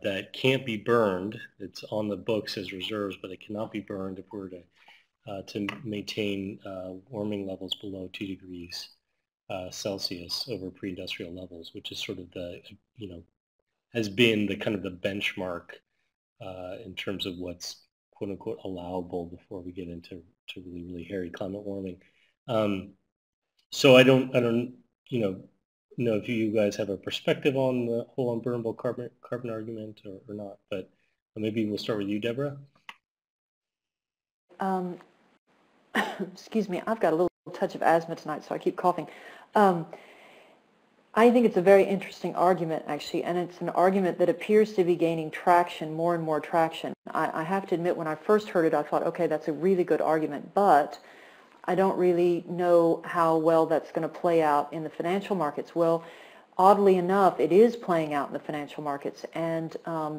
that can't be burned. It's on the books as reserves, but it cannot be burned if we're to maintain warming levels below 2 degrees Celsius over pre-industrial levels, which is sort of the, has been the kind of the benchmark in terms of what's quote unquote allowable before we get into really, really hairy climate warming. So I don't know if you guys have a perspective on the whole unburnable carbon argument or not, but maybe we'll start with you, Deborah. Excuse me, I've got a little touch of asthma tonight, so I keep coughing. I think it's a very interesting argument, actually, and it's an argument that appears to be gaining traction, more and more traction. I have to admit, when I first heard it, I thought, okay, that's a really good argument, but I don't really know how well that's going to play out in the financial markets. Well, oddly enough, it is playing out in the financial markets, and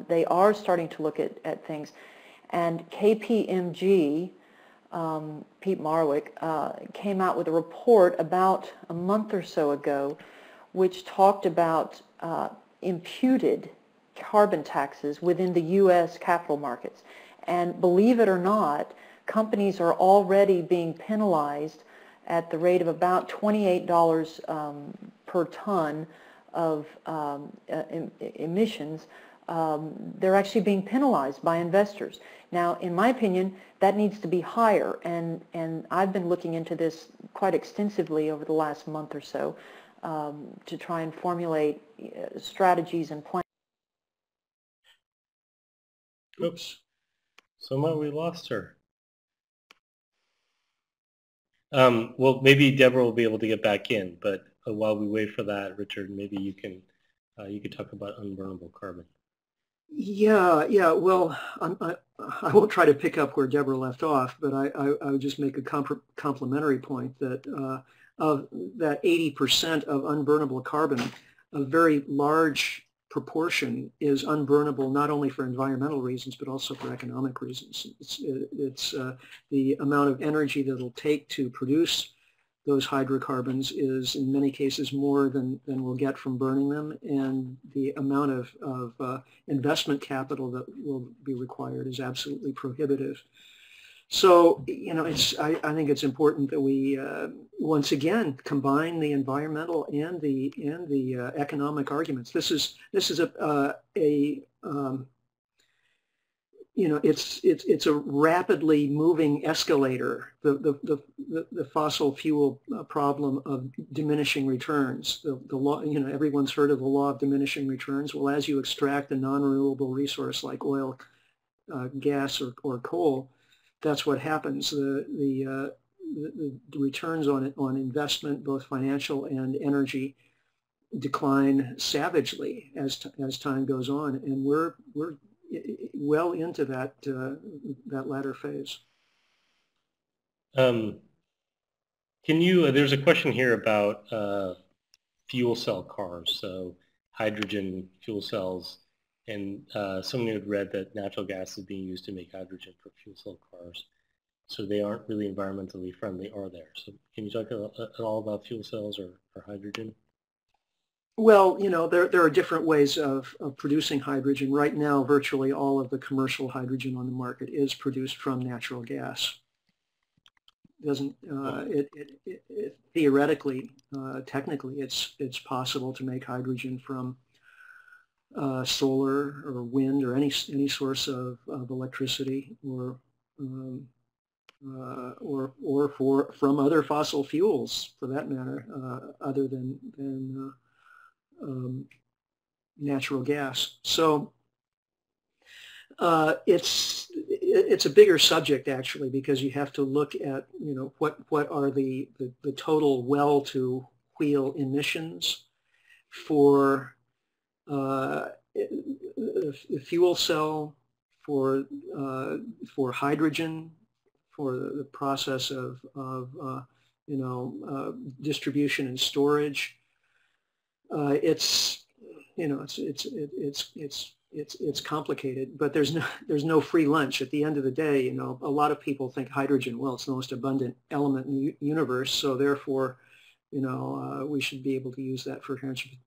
they are starting to look at things. And KPMG, Pete Marwick, came out with a report about a month or so ago which talked about imputed carbon taxes within the U.S. capital markets. And believe it or not, companies are already being penalized at the rate of about $28 per ton of emissions. They're actually being penalized by investors. Now, in my opinion, that needs to be higher, and I've been looking into this quite extensively over the last month or so to try and formulate strategies and plans. Oops, somehow we lost her. Well, maybe Deborah will be able to get back in, but while we wait for that, Richard, maybe you can talk about unburnable carbon. Yeah. Well, I won't try to pick up where Deborah left off, but I would just make a complementary point that of that 80% of unburnable carbon, a very large proportion is unburnable not only for environmental reasons but also for economic reasons. It's the amount of energy that it'll take to produce those hydrocarbons is in many cases more than we'll get from burning them, and the amount of investment capital that will be required is absolutely prohibitive. So, I think it's important that we once again combine the environmental and the economic arguments. This is it's a rapidly moving escalator. The fossil fuel problem of diminishing returns. The law, everyone's heard of the law of diminishing returns. Well, as you extract a non-renewable resource like oil, gas, or coal, that's what happens. The returns on investment, both financial and energy, decline savagely as time goes on, and we're well into that latter phase. Can you? There's a question here about fuel cell cars, so hydrogen fuel cells, and someone had read that natural gas is being used to make hydrogen for fuel cell cars. So they aren't really environmentally friendly, are there? So can you talk at all about fuel cells or hydrogen? Well, there are different ways of producing hydrogen. Right now, virtually all of the commercial hydrogen on the market is produced from natural gas. Doesn't theoretically, technically, it's possible to make hydrogen from solar or wind or any source of electricity, or from other fossil fuels, for that matter, other than natural gas. So it's a bigger subject, actually, because you have to look at what are the total well to wheel emissions for the fuel cell, for hydrogen, for the process of distribution and storage. It's complicated, but there's no free lunch. At the end of the day, a lot of people think hydrogen, well, it's the most abundant element in the universe, so therefore, we should be able to use that for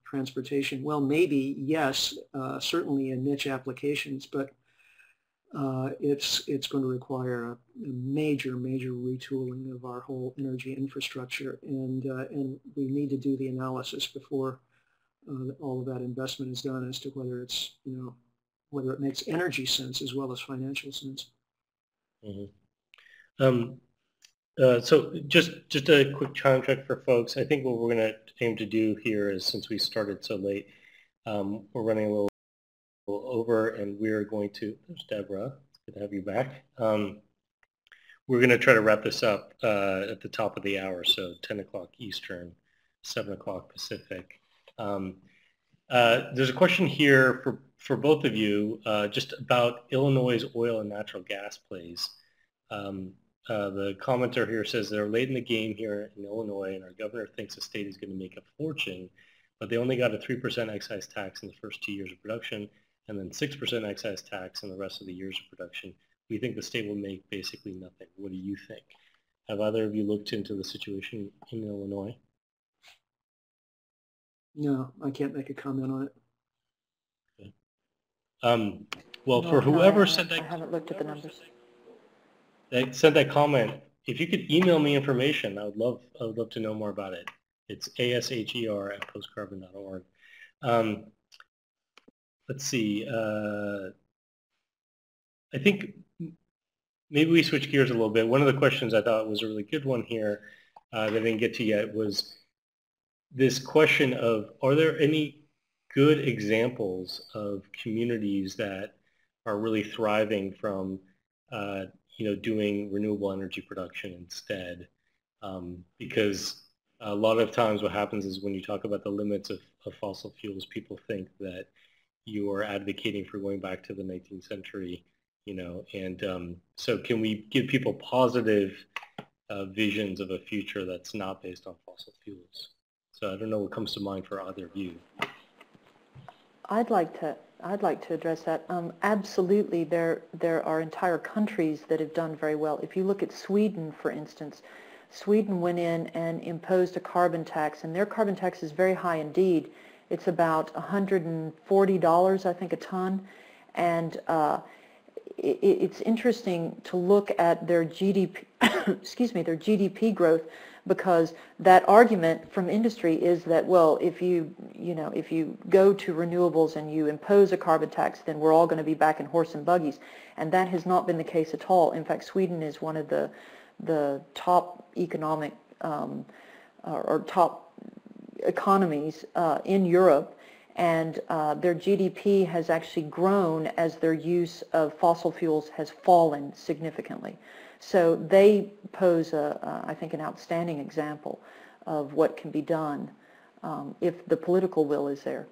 transportation. Well, maybe, yes, certainly in niche applications, but it's going to require a major retooling of our whole energy infrastructure, and we need to do the analysis before all of that investment is done as to whether it's whether it makes energy sense as well as financial sense. Mm-hmm. So just a quick time check for folks. I think what we're going to aim to do here is, since we started so late, we're running a little over, and we're going to, there's Deborah, it's good to have you back. We're going to try to wrap this up at the top of the hour, so 10 o'clock Eastern, 7 o'clock Pacific. There's a question here for both of you just about Illinois' oil and natural gas plays. The commenter here says they're late in the game here in Illinois, and our governor thinks the state is going to make a fortune, but they only got a 3% excise tax in the first 2 years of production, and then 6% excise tax in the rest of the years of production. We think the state will make basically nothing. What do you think? Have either of you looked into the situation in Illinois? No, I can't make a comment on it. Okay. Well, for whoever sent that, I haven't looked at the numbers. They sent that comment, if you could email me information, I would love to know more about it. It's asher@postcarbon.org. Let's see. I think maybe we switch gears a little bit. One of the questions I thought was a really good one here that I didn't get to yet was this question of, are there any good examples of communities that are really thriving from doing renewable energy production instead? Because a lot of times what happens is when you talk about the limits of fossil fuels, people think that you are advocating for going back to the 19th century, and so can we give people positive visions of a future that's not based on fossil fuels? So I don't know what comes to mind for either of you. I'd like to address that. Absolutely, there are entire countries that have done very well. If you look at Sweden, for instance, Sweden went in and imposed a carbon tax, and their carbon tax is very high indeed. It's about $140, I think, a ton, and it's interesting to look at their GDP, their GDP growth, because that argument from industry is that, well, if you go to renewables and you impose a carbon tax, then we're all going to be back in horse and buggies, and that has not been the case at all. In fact, Sweden is one of the top economic or top economies in Europe, and their GDP has actually grown as their use of fossil fuels has fallen significantly. So they pose, I think, an outstanding example of what can be done if the political will is there.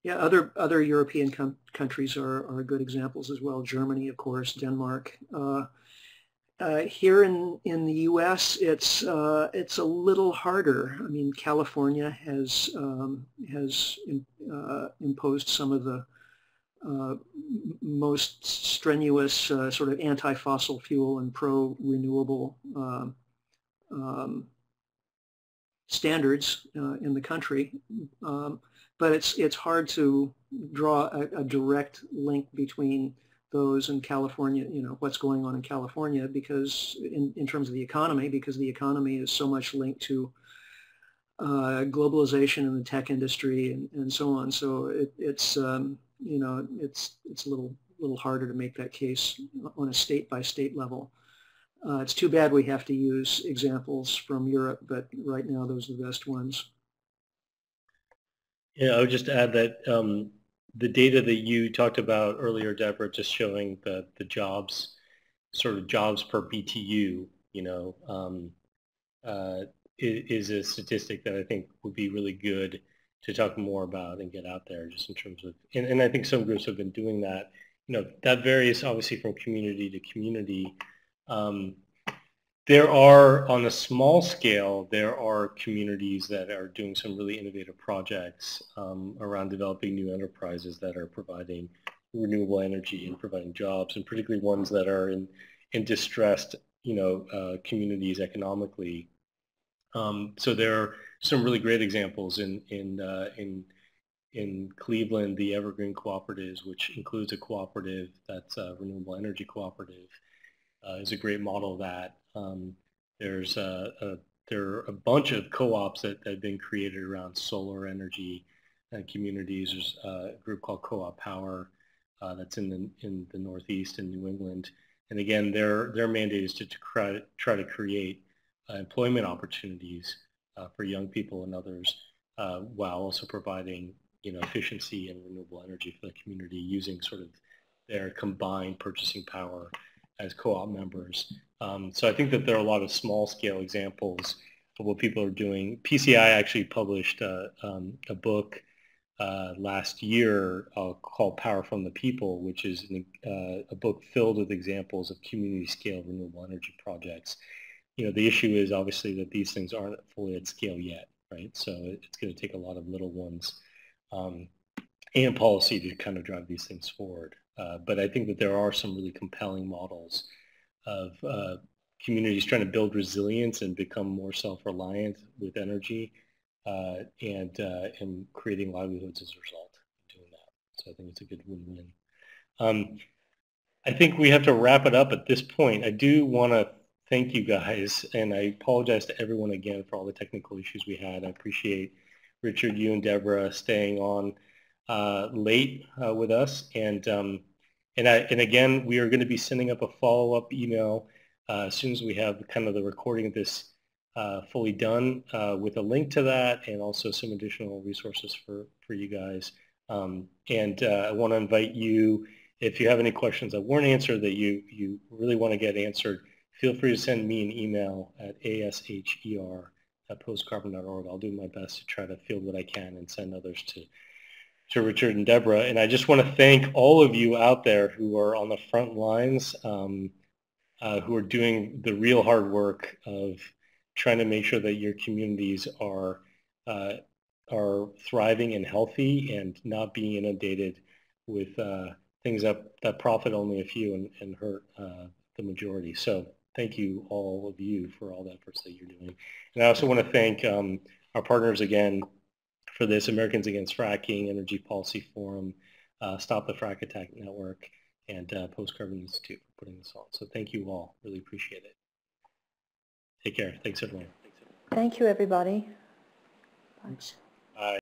Yeah, other European countries are good examples as well. Germany, of course, Denmark. Here in the U.S., it's a little harder. I mean, California has imposed some of the most strenuous sort of anti-fossil fuel and pro-renewable standards in the country, but it's hard to draw a direct link between those and California, what's going on in California, because in terms of the economy, because the economy is so much linked to globalization in the tech industry and so on. So it's a little harder to make that case on a state-by-state level. It's too bad we have to use examples from Europe, but right now those are the best ones. Yeah, I would just add that the data that you talked about earlier, Deborah, just showing the jobs, sort of jobs per BTU, is a statistic that I think would be really good to talk more about and get out there, just in terms of, and I think some groups have been doing that. That varies obviously from community to community. There are, on a small scale, there are communities that are doing some really innovative projects around developing new enterprises that are providing renewable energy and providing jobs, and particularly ones that are in distressed, communities economically. So there are some really great examples in Cleveland. The Evergreen Cooperatives, which includes a cooperative that's a renewable energy cooperative, is a great model of that. There are a bunch of co-ops that have been created around solar energy communities. There's a group called Co-op Power that's in the Northeast in New England, and again, their mandate is to try to create employment opportunities for young people and others, while also providing efficiency and renewable energy for the community using sort of their combined purchasing power as co-op members. So I think that there are a lot of small-scale examples of what people are doing. PCI actually published a book last year called Power from the People, which is a book filled with examples of community-scale renewable energy projects. The issue is obviously that these things aren't fully at scale yet, right? So it's going to take a lot of little ones and policy to kind of drive these things forward. But I think that there are some really compelling models of communities trying to build resilience and become more self-reliant with energy and creating livelihoods as a result of doing that. So I think it's a good win-win. I think we have to wrap it up at this point. I do want to thank you guys, and I apologize to everyone again for all the technical issues we had. I appreciate Richard, you and Deborah staying on late with us, and again, we are going to be sending up a follow-up email as soon as we have kind of the recording of this fully done with a link to that and also some additional resources for you guys. And I want to invite you, if you have any questions that weren't answered that you really want to get answered, feel free to send me an email at asher@postcarbon.org. I'll do my best to try to field what I can and send others to Richard and Deborah. And I just want to thank all of you out there who are on the front lines, who are doing the real hard work of trying to make sure that your communities are thriving and healthy and not being inundated with things that profit only a few and hurt the majority. So thank you, all of you, for all the efforts that you're doing. And I also want to thank our partners again for this: Americans Against Fracking, Energy Policy Forum, Stop the Frack Attack Network, and Post-Carbon Institute for putting this on. So thank you all. Really appreciate it. Take care. Thanks, everyone. Thank you, everybody. Thanks.